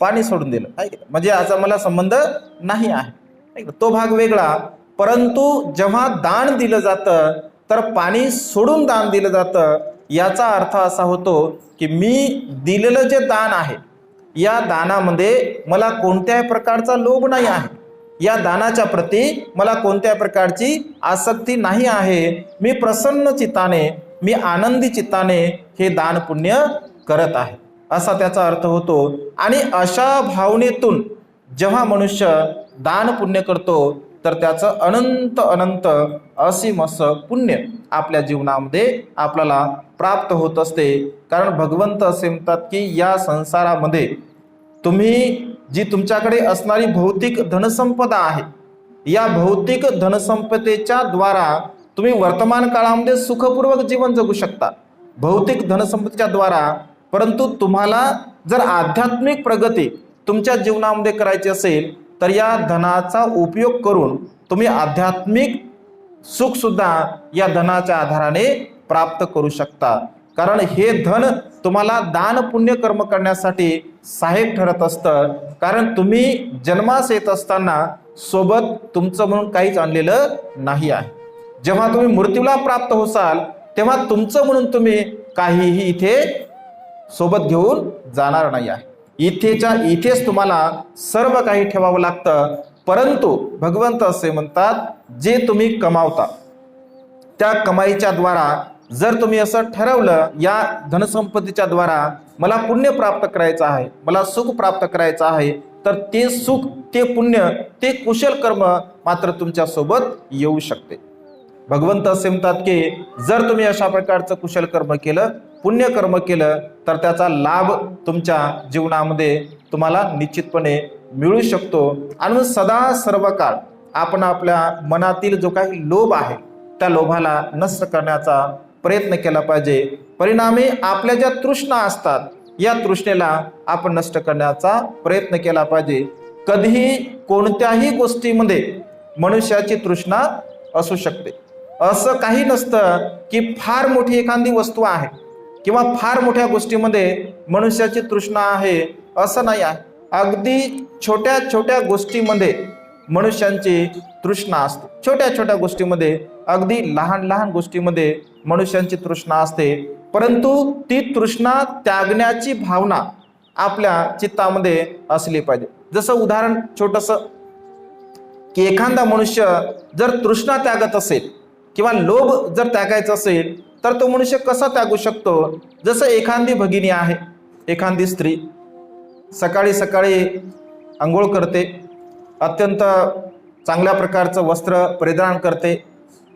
पाणी सोडून दिलं, म्हणजे याचा मला संबंध नाही आहे. तो भाग वेगळा. परंतु जेव्हा दान दिलं जातं तर पाणी सोडून दान दिलं जातं. याचा अर्थ असा होतो की मी दिलेलं जे दान आहे, या दानामध्ये मला कोणत्याही प्रकारचा लोभ नाही आहे, या दानाच्या प्रती मला कोणत्याही प्रकारची आसक्ती नाही आहे, मी प्रसन्न चित्ताने, मी आनंदी चित्ताने हे दान पुण्य करत आहे, असा त्याचा अर्थ होतो. आणि अशा भावनेतून जेव्हा मनुष्य दान पुण्य करतो तर त्याचं अनंत अनंत असीम असं पुण्य आपल्या जीवनामध्ये आपल्याला प्राप्त होत असते. कारण भगवंत असे म्हणतात की या संसारामध्ये तुम्ही जी तुमच्याकडे असणारी भौतिक धनसंपदा आहे, या भौतिक धनसंपदेच्या द्वारा तुम्ही वर्तमान काळामध्ये सुखपूर्वक जीवन जगू शकता भौतिक धनसंपदेच्या द्वारा. परंतु तुम्हाला जर आध्यात्मिक प्रगती तुमच्या जीवनामध्ये करायची असेल तर या धनाचा उपयोग करून तुम्ही आध्यात्मिक सुख सुद्धा या धनाच्या आधाराने प्राप्त करू शकता. कारण हे धन तुम्हाला दान पुण्य कर्म करण्यासाठी सहाय्यक ठरत असतं. कारण तुम्ही जन्मास येत असताना सोबत तुमचं म्हणून काहीच आणलेलं नाही आहे. जेव्हा तुम्ही मृत्यूला प्राप्त होसाल तेव्हा तुमचं म्हणून तुम्ही काहीही इथे सोबत घेऊन जाणार नाही आहे. इथेच्या इथेच तुम्हाला सर्व काही ठेवावं लागतं. परंतु भगवंत असे म्हणतात जे तुम्ही कमावता त्या कमाईच्या द्वारा जर तुम्ही असं ठरवलं या धनसंपत्तीच्या द्वारा मला पुण्य प्राप्त करायचं आहे, मला सुख प्राप्त करायचं आहे, तर ते सुख, ते पुण्य, ते कुशल कर्म मात्र तुमच्या सोबत येऊ शकते. भगवंत असे म्हणतात की जर तुम्ही अशा प्रकारचं कुशल कर्म केलं, पुण्य कर्म केलं तर त्याचा लाभ तुमच्या जीवनामध्ये तुम्हाला निश्चितपणे मिळू शकतो. आणि सदा सर्व काळ आपण आपल्या मनातील जो काही लोभ आहे त्या लोभाला नष्ट करण्याचा प्रयत्न केला पाहिजे. परिणामी आपल्या ज्या तृष्णा असतात या तृष्णेला आपण नष्ट करण्याचा प्रयत्न केला पाहिजे. कधीही कोणत्याही गोष्टीमध्ये मनुष्याची तृष्णा असू शकते. असं काही नसतं की फार मोठी एखादी वस्तू आहे किंवा फार मोठ्या गोष्टीमध्ये मनुष्याची तृष्णा आहे, असं नाही आहे. अगदी छोट्या छोट्या गोष्टीमध्ये मनुष्यांची तृष्णा असते. छोट्या छोट्या गोष्टीमध्ये, अगदी लहान लहान गोष्टीमध्ये मनुष्यांची तृष्णा असते. परंतु ती तृष्णा त्यागण्याची भावना आपल्या चित्तामध्ये असली पाहिजे. जसं उदाहरण छोटंसं की एखादा मनुष्य जर तृष्णा त्यागत असेल किंवा लोभ जर त्यागायचा असेल तर तो मनुष्य कसा त्यागू शकतो. जसं एखादी भगिनी आहे, एखादी स्त्री सकाळी सकाळी आंघोळ करते, अत्यंत चांगल्या प्रकारचं वस्त्र परिधान करते,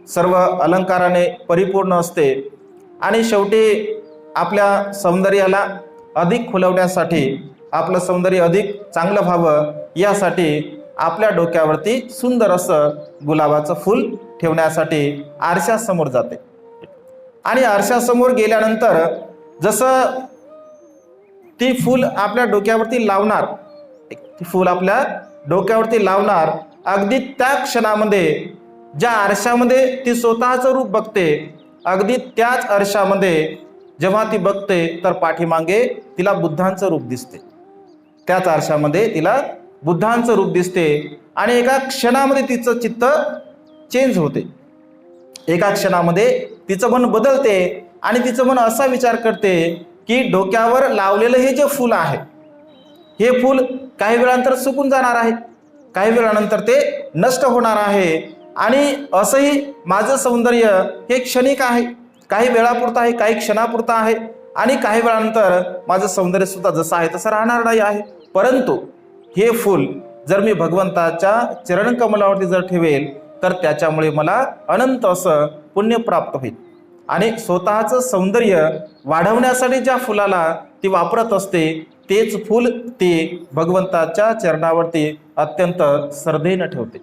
सर्व अलंकाराने परिपूर्ण असते आणि शेवटी आपल्या सौंदर्याला अधिक खुलवण्यासाठी, आपलं सौंदर्य अधिक चांगलं व्हावं यासाठी आपल्या डोक्यावरती सुंदर असं गुलाबाचं फूल ठेवण्यासाठी आरशासमोर जाते. आणि आरशासमोर गेल्यानंतर जसं ती फूल आपल्या डोक्यावरती लावणार, ती फूल आपल्या डोक्यावरती लावणार, अगदी त्या क्षणामध्ये ज्या आरशामध्ये ती स्वतःचं रूप बघते, अगदी त्याच आरशामध्ये जेव्हा ती बघते तर पाठीमागे तिला बुद्धांचं रूप दिसते. त्याच आरशामध्ये तिला बुद्धांचं रूप दिसते आणि एका क्षणामध्ये तिचं चित्त चेंज होते. एका क्षणामध्ये तिचं मन बदलते आणि तिचं मन असा विचार करते की डोक्यावर लावलेलं हे जे फूल आहे, हे फूल काही वेळानंतर सुकून जाणार आहे, काही वेळानंतर ते नष्ट होणार आहे. आणि असंही माझं सौंदर्य हे क्षणिक आहे, काही वेळापुरतं आहे, काही क्षणापुरतं आहे आणि काही वेळानंतर माझं सौंदर्य सुद्धा जसं आहे तसं राहणार नाही आहे. परंतु हे फूल जर मी भगवंताच्या चरणकमलावरती जर ठेवेल तर त्याच्यामुळे मला अनंत असं पुण्य प्राप्त होईल. आणि स्वतःचं सौंदर्य वाढवण्यासाठी ज्या फुलाला ती वापरत असते तेच फूल ती भगवंताच्या चरणावरती अत्यंत श्रद्धेनं ठेवते.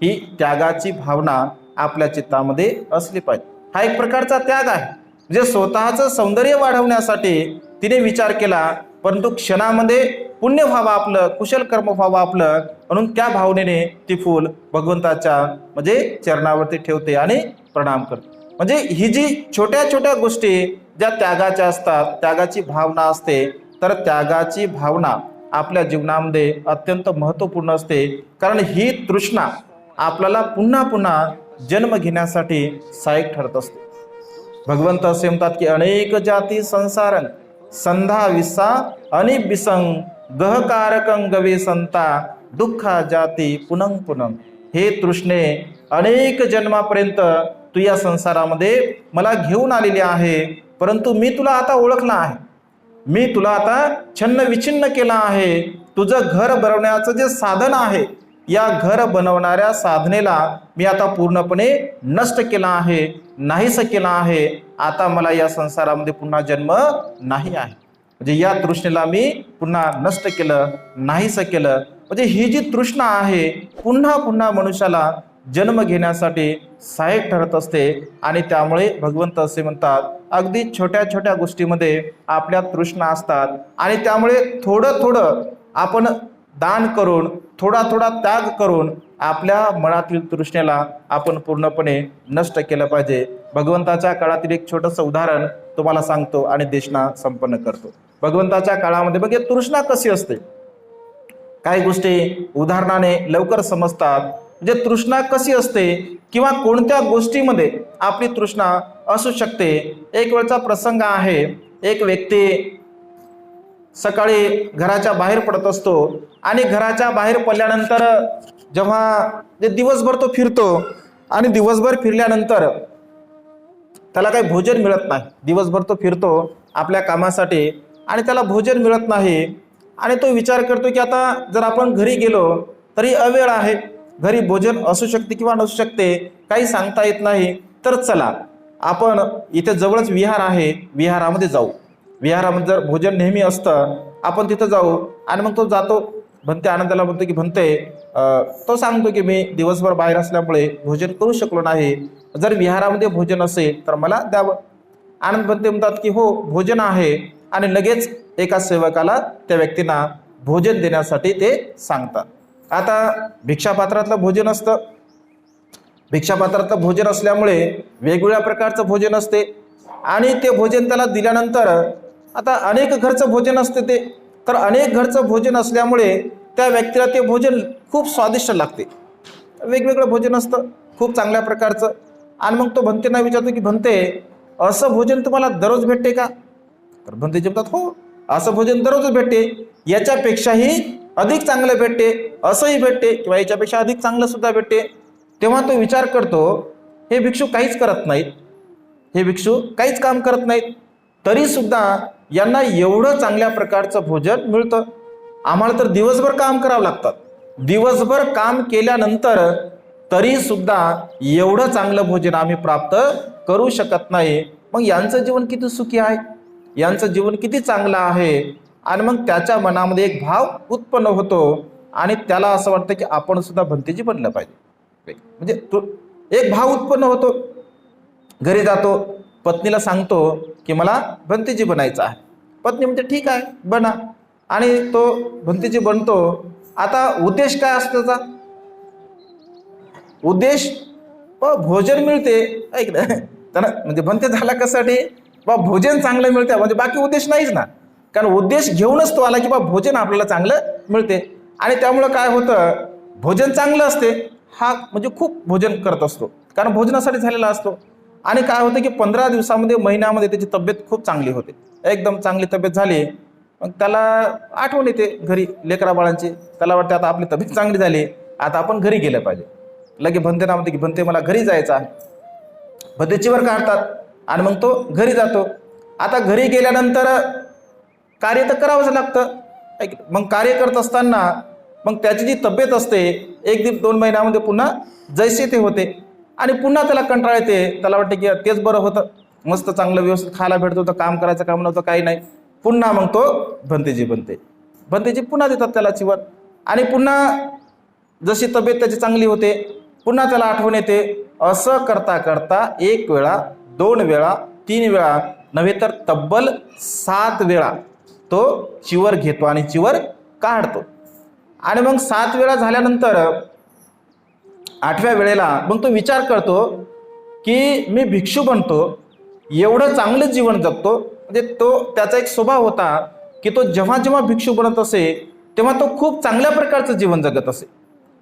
ही त्यागाची भावना आपल्या चित्तामध्ये असली पाहिजे. हा एक प्रकारचा त्याग आहे. म्हणजे स्वतःचं सौंदर्य वाढवण्यासाठी तिने विचार केला, परंतु क्षणामध्ये पुण्य व्हावं आपलं, कुशल कर्म व्हावं आपलं, म्हणून त्या भावनेने ती फूल भगवंताच्या म्हणजे चरणावरती ठेवते आणि प्रणाम करते. म्हणजे ही जी छोट्या छोट्या गोष्टी ज्या त्यागाच्या असतात, त्यागाची भावना असते, तर त्यागाची भावना आपल्या जीवनामध्ये अत्यंत महत्त्वपूर्ण असते. कारण ही तृष्णा आपल्याला पुन्हा पुन्हा जन्म घेण्यासाठी सहाय्यक ठरत असते. भगवंत असे म्हणतात की अनेक जाती संसारं संधा विसा अनिबिसंग गहकारकं गवे संता दुःखा जाती पुनंग पुनंग. हे तृष्णे, अनेक जन्मापर्यंत तू या संसारामध्ये मला घेऊन आलेली आहे, परंतु मी तुला आता ओळखला आहे, मी तुला आता छन्न विछिन्न केला आहे. तुझं घर बनवण्याचं जे साधन आहे, या घर बनवणाऱ्या साधनेला मी आता पूर्णपणे नष्ट केला आहे, नाहीस केला आहे. आता मला या संसारामध्ये पुन्हा जन्म नाही आहे. म्हणजे या तृष्णेला मी पुन्हा नष्ट केलं, नाहीस केलं. म्हणजे ही जी तृष्णा आहे पुन्हा पुन्हा मनुष्याला जन्म घेण्यासाठी सहाय्यक ठरत असते. आणि त्यामुळे भगवंत असे म्हणतात, अगदी छोट्या छोट्या गोष्टीमध्ये आपल्या तृष्णा असतात आणि त्यामुळे थोडं थोडं आपण दान करून, थोडा थोडा त्याग करून आपल्या मनातील तृष्णेला आपण पूर्णपणे नष्ट केलं पाहिजे. भगवंताच्या काळातील एक छोटंसं उदाहरण तुम्हाला सांगतो आणि देशना संपन्न करतो. भगवंताच्या काळामध्ये बघा तृष्णा कशी असते, काही गोष्टी उदाहरणाने लवकर समजतात. म्हणजे तृष्णा कशी असते किंवा कोणत्या गोष्टीमध्ये आपली तृष्णा असू शकते. एक वेळचा प्रसंग आहे, एक व्यक्ती सकाळी घराच्या बाहेर पडत असतो आणि घराच्या बाहेर पडल्यानंतर जेव्हा दिवसभर तो फिरतो आणि दिवसभर फिरल्यानंतर त्याला काही भोजन मिळत नाही. दिवसभर तो फिरतो आपल्या कामासाठी आणि त्याला भोजन मिळत नाही आणि तो विचार करतो की आता जर आपण घरी गेलो तरी अवेळ आहे, घरी भोजन असू शकते किंवा नसू शकते, काही सांगता येत नाही. तर चला आपण इथे जवळच विहार आहे, विहारामध्ये जाऊ. विहारामध्ये जर भोजन नेहमी असतं, आपण तिथं जाऊ. आणि मग तो जातो. भंते आनंदाला म्हणतो की भंते, तो सांगतो की मी दिवसभर बाहेर असल्यामुळे भोजन करू शकलो नाही, जर विहारामध्ये भोजन असेल तर मला द्यावं. आनंद भंते म्हणतात की हो भोजन आहे, आणि लगेच एका सेवकाला त्या व्यक्तींना भोजन देण्यासाठी ते सांगतात. आता भिक्षापात्रातलं भोजन असतं, भिक्षापात्रातलं भोजन असल्यामुळे वेगवेगळ्या प्रकारचं भोजन असते आणि ते भोजन त्याला दिल्यानंतर आता अनेक घरचं भोजन असते ते, तर अनेक घरचं भोजन असल्यामुळे त्या व्यक्तीला ते भोजन खूप स्वादिष्ट लागते. वेगवेगळं भोजन असतं खूप चांगल्या प्रकारचं. आणि मग तो भंतेंना विचारतो की भंते, असं भोजन तुम्हाला दररोज भेटते का? तर भंते म्हणतात हो, असं भोजन दररोज भेटते, याच्यापेक्षाही अधिक चांगलं भेटते, असंही भेटते किंवा याच्यापेक्षा अधिक चांगलं सुद्धा भेटते. तेव्हा तो विचार करतो, हे भिक्षू काहीच करत नाहीत, हे भिक्षू काहीच काम करत नाहीत, तरी सुद्धा यांना एवढं चांगल्या प्रकारचं भोजन मिळतं. आम्हाला तर दिवसभर काम करावं लागतात, दिवसभर काम केल्यानंतर तरी सुद्धा एवढं चांगलं भोजन आम्ही प्राप्त करू शकत नाही. मग यांचं जीवन किती सुखी आहे, यांचं जीवन किती चांगलं आहे. आणि मग त्याच्या मनामध्ये एक भाव उत्पन्न होतो आणि त्याला असं वाटतं की आपण सुद्धा भंतेजी बनलं पाहिजे. म्हणजे तो एक भाव उत्पन्न होतो. घरी जातो, पत्नीला सांगतो की मला भंतेजी बनायचं आहे. पत्नी म्हणते ठीक आहे बना, आणि तो भंतेजी बनतो. आता उद्देश काय असतो त्याचा? उद्देश भोजन मिळते, ऐक ना त्याला, म्हणजे भंते झाला कशासाठी? भोजन चांगलं मिळते, म्हणजे बाकी उद्देश नाहीच ना. कारण उद्देश घेऊनच तो आला की भोजन आपल्याला चांगलं मिळते. आणि त्यामुळं काय होतं, भोजन चांगलं असते, हा म्हणजे खूप भोजन करत असतो कारण भोजनासाठी झालेला असतो. आणि काय होतं की 15 दिवसामध्ये, महिन्यामध्ये त्याची तब्येत खूप चांगली होते, एकदम चांगली तब्येत झाली. मग त्याला आठवण येते घरी लेकरा बाळांची, त्याला वाटते आता आपली तब्येत चांगली झाली, आता आपण घरी गेलं पाहिजे. लगे भंतेना म्हणते की भंते मला घरी जायचं आहे. भंतेचीवर काढतात आणि मग तो घरी जातो. आता घरी गेल्यानंतर कार्य तर करावंच लागतं. मग कार्य करत असताना मग त्याची जी तब्येत असते 1-2 महिन्यामध्ये पुन्हा जैसे ते होते आणि पुन्हा त्याला कंटाळा येते. त्याला वाटते की तेच बरं होतं, मस्त चांगलं व्यवस्थित खायला भेटत होतं, काम करायचं काम नव्हतं, काही नाही. पुन्हा मग तो भंतेजी बनते. भंतेजी पुन्हा देतात त्याला चिवर आणि पुन्हा जशी तब्येत त्याची चांगली होते पुन्हा त्याला आठवण येते. असं करता करता 1 वेळा, 2 वेळा, 3 वेळा नव्हे तर तब्बल 7 वेळा तो चिवर घेतो आणि चिवर काढतो. आणि मग 7 वेळा झाल्यानंतर 8व्या वेळेला मग तो विचार करतो की मी भिक्षू बनतो, एवढं चांगलं जीवन जगतो. म्हणजे तो त्याचा एक स्वभाव होता की तो जेव्हा जेव्हा भिक्षू बनत असे तेव्हा तो खूप चांगल्या प्रकारचं जीवन जगत असे.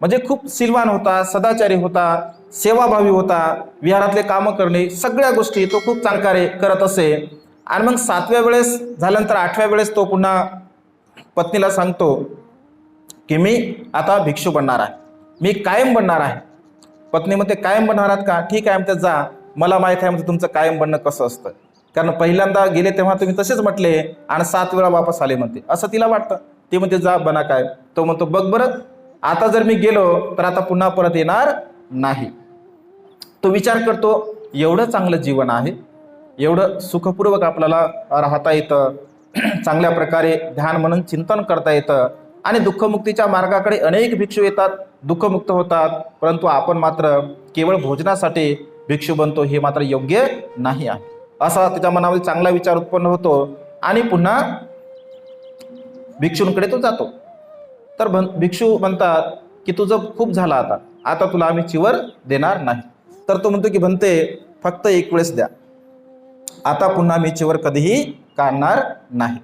म्हणजे खूप सिलवान होता, सदाचारी होता, सेवाभावी होता, विहारातले कामं करणे, सगळ्या गोष्टी तो खूप चांगले करत असे. आणि मग 7व्या वेळेस झाल्यानंतर 8व्या वेळेस तो पुन्हा पत्नीला सांगतो की मी आता भिक्षू बनणार आहे, मी कायम बनणार आहे. पत्नी म्हणते कायम बनणार आहात का? ठीक आहे म्हणते, जा, मला माहित आहे म्हणजे तुमचं कायम बनणं कसं असतं, कारण पहिल्यांदा गेले तेव्हा तुम्ही तसेच म्हटले आणि 7 वेळा वापस आले म्हणते, असं तिला वाटतं. ती म्हणते जा बना काय. तो म्हणतो बघ बरं, आता जर मी गेलो तर आता पुन्हा परत येणार नाही. तो विचार करतो एवढं चांगलं जीवन आहे, एवढं सुखपूर्वक आपल्याला राहता येतं, चांगल्या प्रकारे ध्यान म्हणून चिंतन करता येतं आणि दुःखमुक्तीच्या मार्गाकडे अनेक भिक्षू येतात, दुःखमुक्त होतात, परंतु आपण मात्र केवळ भोजनासाठी भिक्षू बनतो, हे मात्र योग्य नाही आहे. असा त्याच्या मनामध्ये चांगला विचार उत्पन्न होतो आणि पुन्हा भिक्षूंकडे तो जातो. तर भिक्षू म्हणतात की तुझं खूप झालं, आता आता तुला आम्ही चिवर देणार नाही. तर तो म्हणतो की भंते फक्त एक वेळेस द्या, आता पुन्हा मी चिवर कधीही काढणार नाही.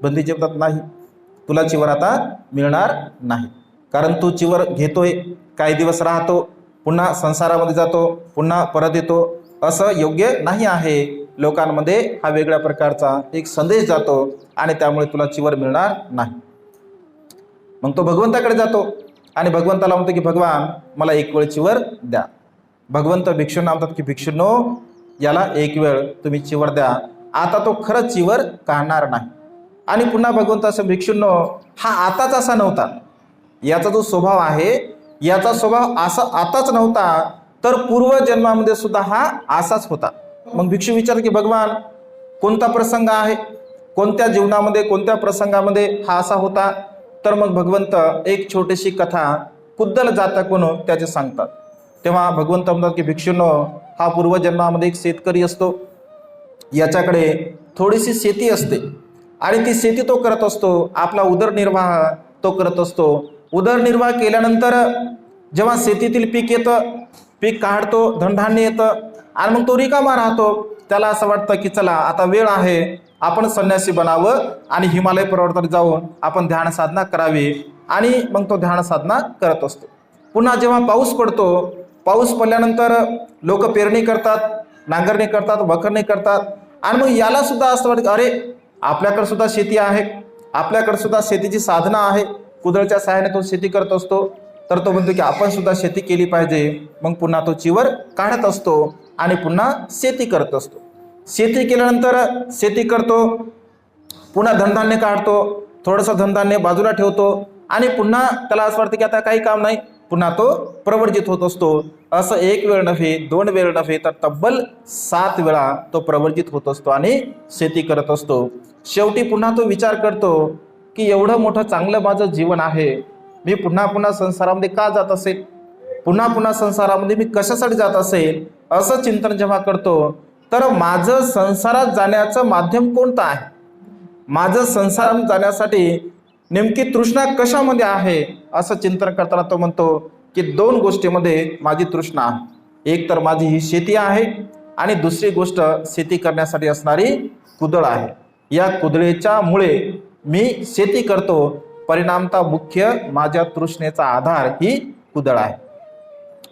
बंदीचे म्हणतात नाही, तुला चिवर आता मिळणार नाही, कारण तू चिवर घेतोय, काही दिवस राहतो, पुन्हा संसारामध्ये जातो, पुन्हा परत येतो, असं योग्य नाही आहे. लोकांमध्ये हा वेगळ्या प्रकारचा एक संदेश जातो आणि त्यामुळे तुला चिवर मिळणार नाही. मग तो भगवंताकडे जातो आणि भगवंताला म्हणतो की भगवान मला एक वेळ चिवर द्या. भगवंत भिक्षूंना म्हणतात की भिक्षूंनो, याला एक वेळ तुम्ही चिवर द्या, आता तो खरंच चिवर काढणार नाही. आणि पुन्हा भगवंत असं भिक्षूंनो, हा आताच असा नव्हता, याचा जो स्वभाव आहे याचा स्वभाव असा आताच नव्हता, तर पूर्वजन्मामध्ये सुद्धा हा असाच होता. मग भिक्षू विचारतो की भगवान कोणता प्रसंग आहे, कोणत्या जीवनामध्ये कोणत्या प्रसंगामध्ये हा असा होता. तर मग भगवंत एक छोटीशी कथा कुद्दल जातक म्हणून त्याचे सांगतात. तेव्हा भगवंत म्हणतात की भिक्षूंनो, हा पूर्वजन्मामध्ये एक शेतकरी असतो, याच्याकडे थोडीशी शेती असते आणि ती शेती तो करत असतो, आपला उदरनिर्वाह तो करत असतो. उदरनिर्वाह केल्यानंतर जेव्हा शेतीतील पीक येतं, पीक काढतो, धनधान्य येतं आणि मग तो रिकामा राहतो. त्याला असं वाटतं की चला आता वेळ आहे, आपण संन्यासी बनावं आणि हिमालय पर्वतावर जाऊन आपण ध्यान साधना करावी. आणि मग तो ध्यान साधना करत असतो. पुन्हा जेव्हा पाऊस पडतो, पाऊस पडल्यानंतर लोक पेरणी करतात, नांगरणी करतात, वखरणी करतात आणि मग याला सुद्धा असं वाटतं अरे आपल्याकडे सुद्धा शेती आहे, आपल्याकडे सुद्धा शेतीची साधना आहे, कुदळच्या सहाय्याने तो शेती करत असतो. तर तो म्हणतो की आपण सुद्धा शेती केली पाहिजे. मग पुन्हा तो चिवर काढत असतो आणि पुन्हा शेती करत असतो. शेती केल्यानंतर शेती करतो, पुन्हा धनधान्य काढतो, थोडंसं धनधान्य बाजूला ठेवतो आणि पुन्हा त्याला असं वाटतं की आता काही काम नाही, पुन्हा तो प्रवर्जित होत असतो. असं एक वेळ नव्हे, 2 वेळ नव्हे, तर तब्बल 7 वेळा तो प्रवर्जित होत असतो आणि शेती करत असतो. शेवटी पुन्हा तो विचार करतो की एवढं मोठं चांगलं माझं जीवन आहे, मी पुन्हा पुन्हा संसारामध्ये का जात असेल, पुन्हा पुन्हा संसारामध्ये मी कशासाठी जात असेल, असं चिंतन जेव्हा करतो तर माझं संसारात जाण्याचं माध्यम कोणतं आहे, माझं संसारात जाण्यासाठी नेमकी तृष्णा कशामध्ये आहे, असं चिंतन करताना तो म्हणतो की 2 गोष्टीमध्ये माझी तृष्णा आहे. एक तर माझी ही शेती आहे आणि दुसरी गोष्ट शेती करण्यासाठी असणारी कुदळ आहे. या कुदळेच्या मुळे मी शेती करतो, परिणामता मुख्य माझ्या तृष्णेचा आधार ही कुदळ आहे,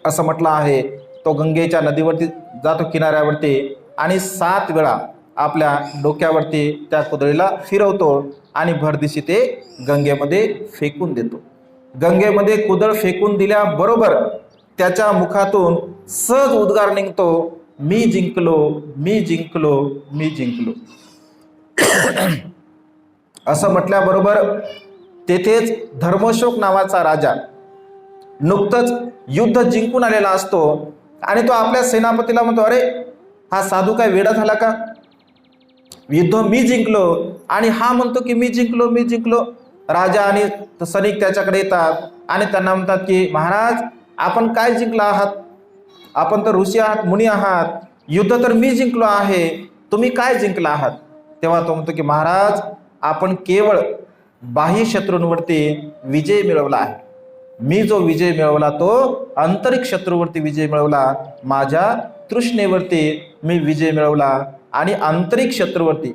असं म्हटलं आहे. तो गंगेच्या नदीवरती जातो, किनाऱ्यावरती, आणि 7 वेळा आपल्या डोक्यावरती त्या कुदळीला फिरवतो आणि भरदिशी ते गंगेमध्ये फेकून देतो. गंगेमध्ये कुदळ फेकून दिल्याबरोबर त्याच्या मुखातून सहज उद्गार निघतो, मी जिंकलो, मी जिंकलो, मी जिंकलो. असं म्हटल्याबरोबर तेथेच धर्मशोक नावाचा राजा नुकतंच युद्ध जिंकून आलेला असतो आणि तो आपल्या सेनापतीला म्हणतो, अरे हा साधू काय वेडा झाला का, युद्ध मी जिंकलो आणि हा म्हणतो की मी जिंकलो, मी जिंकलो. राजा आणि सैनिक त्याच्याकडे येतात आणि त्यांना म्हणतात की महाराज आपण काय जिंकला आहात, आपण तर ऋषी आहात, मुनी आहात, युद्ध तर मी जिंकलो आहे, तुम्ही काय जिंकला आहात. तेव्हा तो म्हणतो की महाराज आपण केवळ बाह्य शत्रूंवरती विजय मिळवला आहे, मी जो विजय मिळवला तो आंतरिक शत्रूवरती विजय मिळवला, माझ्या तृष्णेवरती मी विजय मिळवला. आणि आंतरिक शत्रूवरती,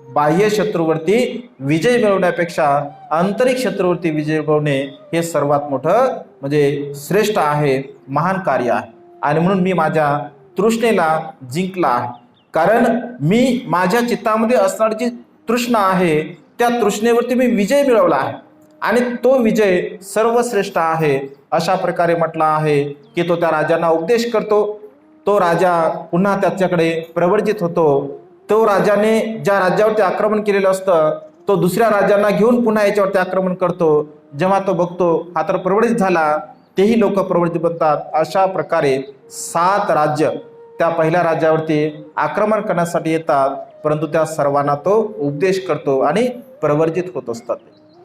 बाह्य शत्रूवरती विजय मिळवण्यापेक्षा आंतरिक शत्रूवरती विजय मिळवणे हे सर्वात मोठं म्हणजे श्रेष्ठ आहे, महान कार्य आहे. आणि म्हणून मी माझ्या तृष्णेला जिंकला आहे. कारण मी माझ्या चित्तामध्ये असणारी जी तृष्णा आहे त्या तृष्णेवरती मी विजय मिळवला आहे आणि तो विजय सर्वश्रेष्ठ आहे अशा प्रकारे म्हटला आहे की तो त्या राजांना उपदेश करतो. तो राजा पुन्हा त्याच्याकडे प्रवर्जित होतो. तो राजाने ज्या राज्यावरती आक्रमण केलेलं असतं तो दुसऱ्या राजांना घेऊन पुन्हा याच्यावरती आक्रमण करतो. जेव्हा तो बघतो हा तर प्रवर्जित झाला, तेही लोक प्रवर्जित बनतात. अशा प्रकारे 7 राज्य त्या पहिल्या राज्यावरती आक्रमण करण्यासाठी येतात, परंतु त्या सर्वांना तो उपदेश करतो आणि प्रवर्जित होत असतात.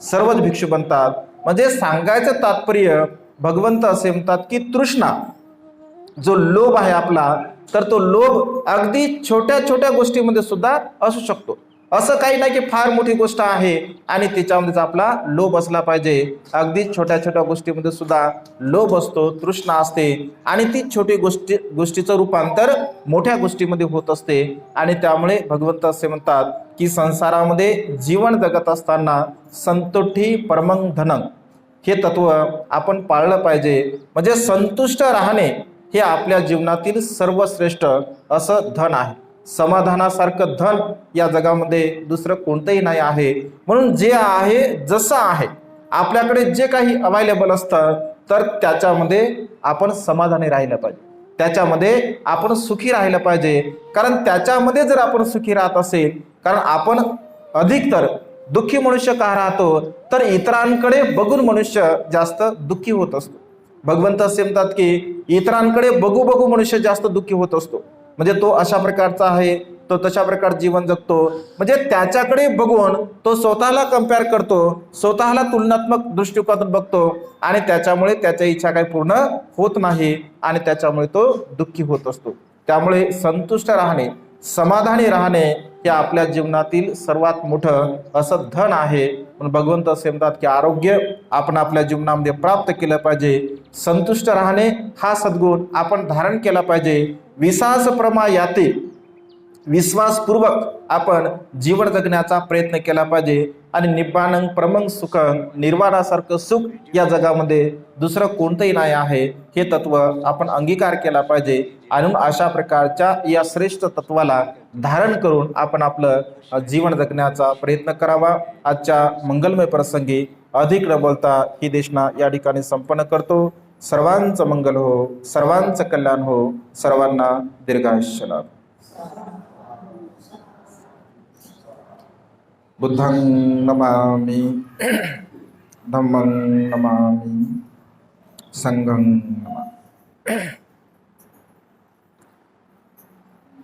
सर्वच भिक्षू बनतात. म्हणजे सांगायचं तात्पर्य भगवंत असे म्हणतात की तृष्णा जो लोभ आहे आपला, तर तो लोभ अगदी छोट्या छोट्या गोष्टीमध्ये सुद्धा असू शकतो. असं काही नाही की फार मोठी गोष्ट आहे आणि त्याच्यामध्येच आपला लोभ असला पाहिजे. अगदी छोट्या छोट्या गोष्टीमध्ये सुद्धा लोभ असतो, तृष्णा असते आणि ती छोटी गोष्टीचं रूपांतर मोठ्या गोष्टीमध्ये होत असते. आणि त्यामुळे भगवंत असे म्हणतात की संसारामध्ये जीवन जगत असताना संतोषी परमं धनं हे तत्व आपण पाळलं पाहिजे. म्हणजे संतुष्ट राहणे हे आपल्या जीवनातील सर्वश्रेष्ठ असं धन आहे. समाधानासारखं धन या जगामध्ये दुसरं कोणतंही नाही आहे. म्हणून जे आहे जसं आहे आपल्याकडे जे काही अवेलेबल असतं तर त्याच्यामध्ये आपण समाधानी राहिलं पाहिजे, त्याच्यामध्ये आपण सुखी राहिलं पाहिजे. कारण त्याच्यामध्ये जर आपण सुखी राहत असेल, कारण आपण अधिकतर दुःखी मनुष्य का राहतो तर इतरांकडे बघून मनुष्य जास्त दुःखी होत असतो. भगवंत असे म्हणतात की इतरांकडे बघू बघू मनुष्य जास्त दुःखी होत असतो. म्हणजे तो अशा प्रकारचा आहे, तो तशा प्रकार जीवन जगतो. म्हणजे त्याच्याकडे बघून तो स्वतःला कंपेअर करतो, स्वतःला तुलनात्मक दृष्टिकोनातून बघतो आणि त्याच्यामुळे त्याच्या इच्छा काही पूर्ण होत नाही आणि त्याच्यामुळे तो दुःखी होत असतो. त्यामुळे संतुष्ट राहणे, समाधानी राहणे हे आपल्या जीवनातील सर्वात मोठं असं धन आहे. म्हणून भगवंत असे म्हणतात की आरोग्य आपण आपल्या जीवनामध्ये प्राप्त केलं पाहिजे. संतुष्ट राहणे हा सद्गुण आपण धारण केला पाहिजे. विश्वास प्रमा याते, विश्वासपूर्वक आपण जीवन जगण्याचा प्रयत्न केला पाहिजे. आणि निब्बानं परमं सुख, निर्वाणासारखं सुख या जगामध्ये दुसरं कोणतंही नाही आहे हे तत्व आपण अंगीकार केला पाहिजे. आणि अशा प्रकारच्या या श्रेष्ठ तत्वाला धारण करून आपण आपलं जीवन जगण्याचा प्रयत्न करावा. आजच्या मंगलमय प्रसंगी अधिक न बोलता ही देशना या ठिकाणी संपन्न करतो. सर्वांचं मंगल हो, सर्वांचं कल्याण हो, सर्वांना दीर्घायुष्य लाभ. बुद्धं नमामि, धम्मं नमामि, संघं नमामि.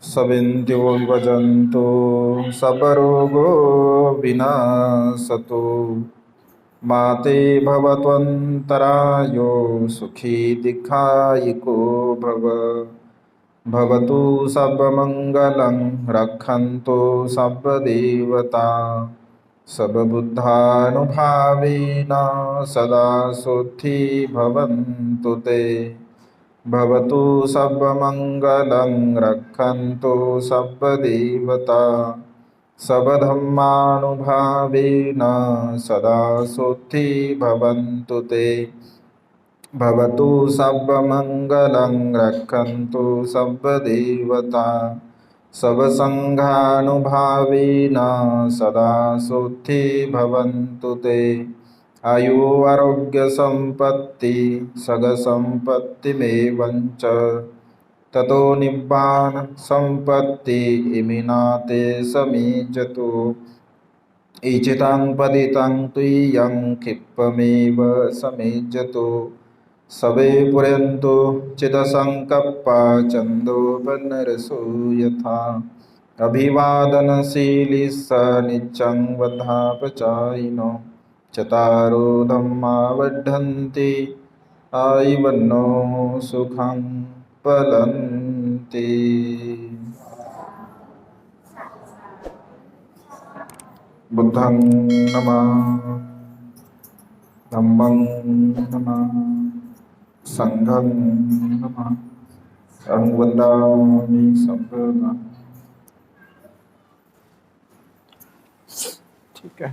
सविन्त्यो विभजन्तो सबरोगो विनाशतो, माते भवत्वन्तरायो सुखी दीर्घायिको भव. भवतु सर्वमङ्गलं रक्षन्तु सर्वदेवता, सर्वबुद्धानुभावेन सदा सुखी भवन्तु ते. भवतु सर्वमङ्गलं रक्षन्तु सर्वदेवता, सर्वधर्मानुभावेन सदा सुखी भवन्तु ते. भवतु सर्वमङ्गलं रक्षन्तु सर्वदेवता, सर्वसङ्घानुभावेन सदा सुखी भवन्तु ते. आयु आरोग्य सम्पत्ति सगसम्पत्तिमेवञ्च, ततो निब्बान सम्पत्ति इमिना ते समीजतु. इचितं पतितं तुय्यं क्षिप्रमेव समीजतु. सवे पुरन्तु चिदसङ्कप्पा चन्दोपनरसो यथा. अभिवादनशीली स नित्यं वधापचायिनो, चतारो धम्मा वर्धन्ति आयुवन्नो सुखं फलन्ति. बुद्धं नमामि, धम्मं नमामि, संघं नमामि, अहं वदामि संप्रदाम्. ठीक है.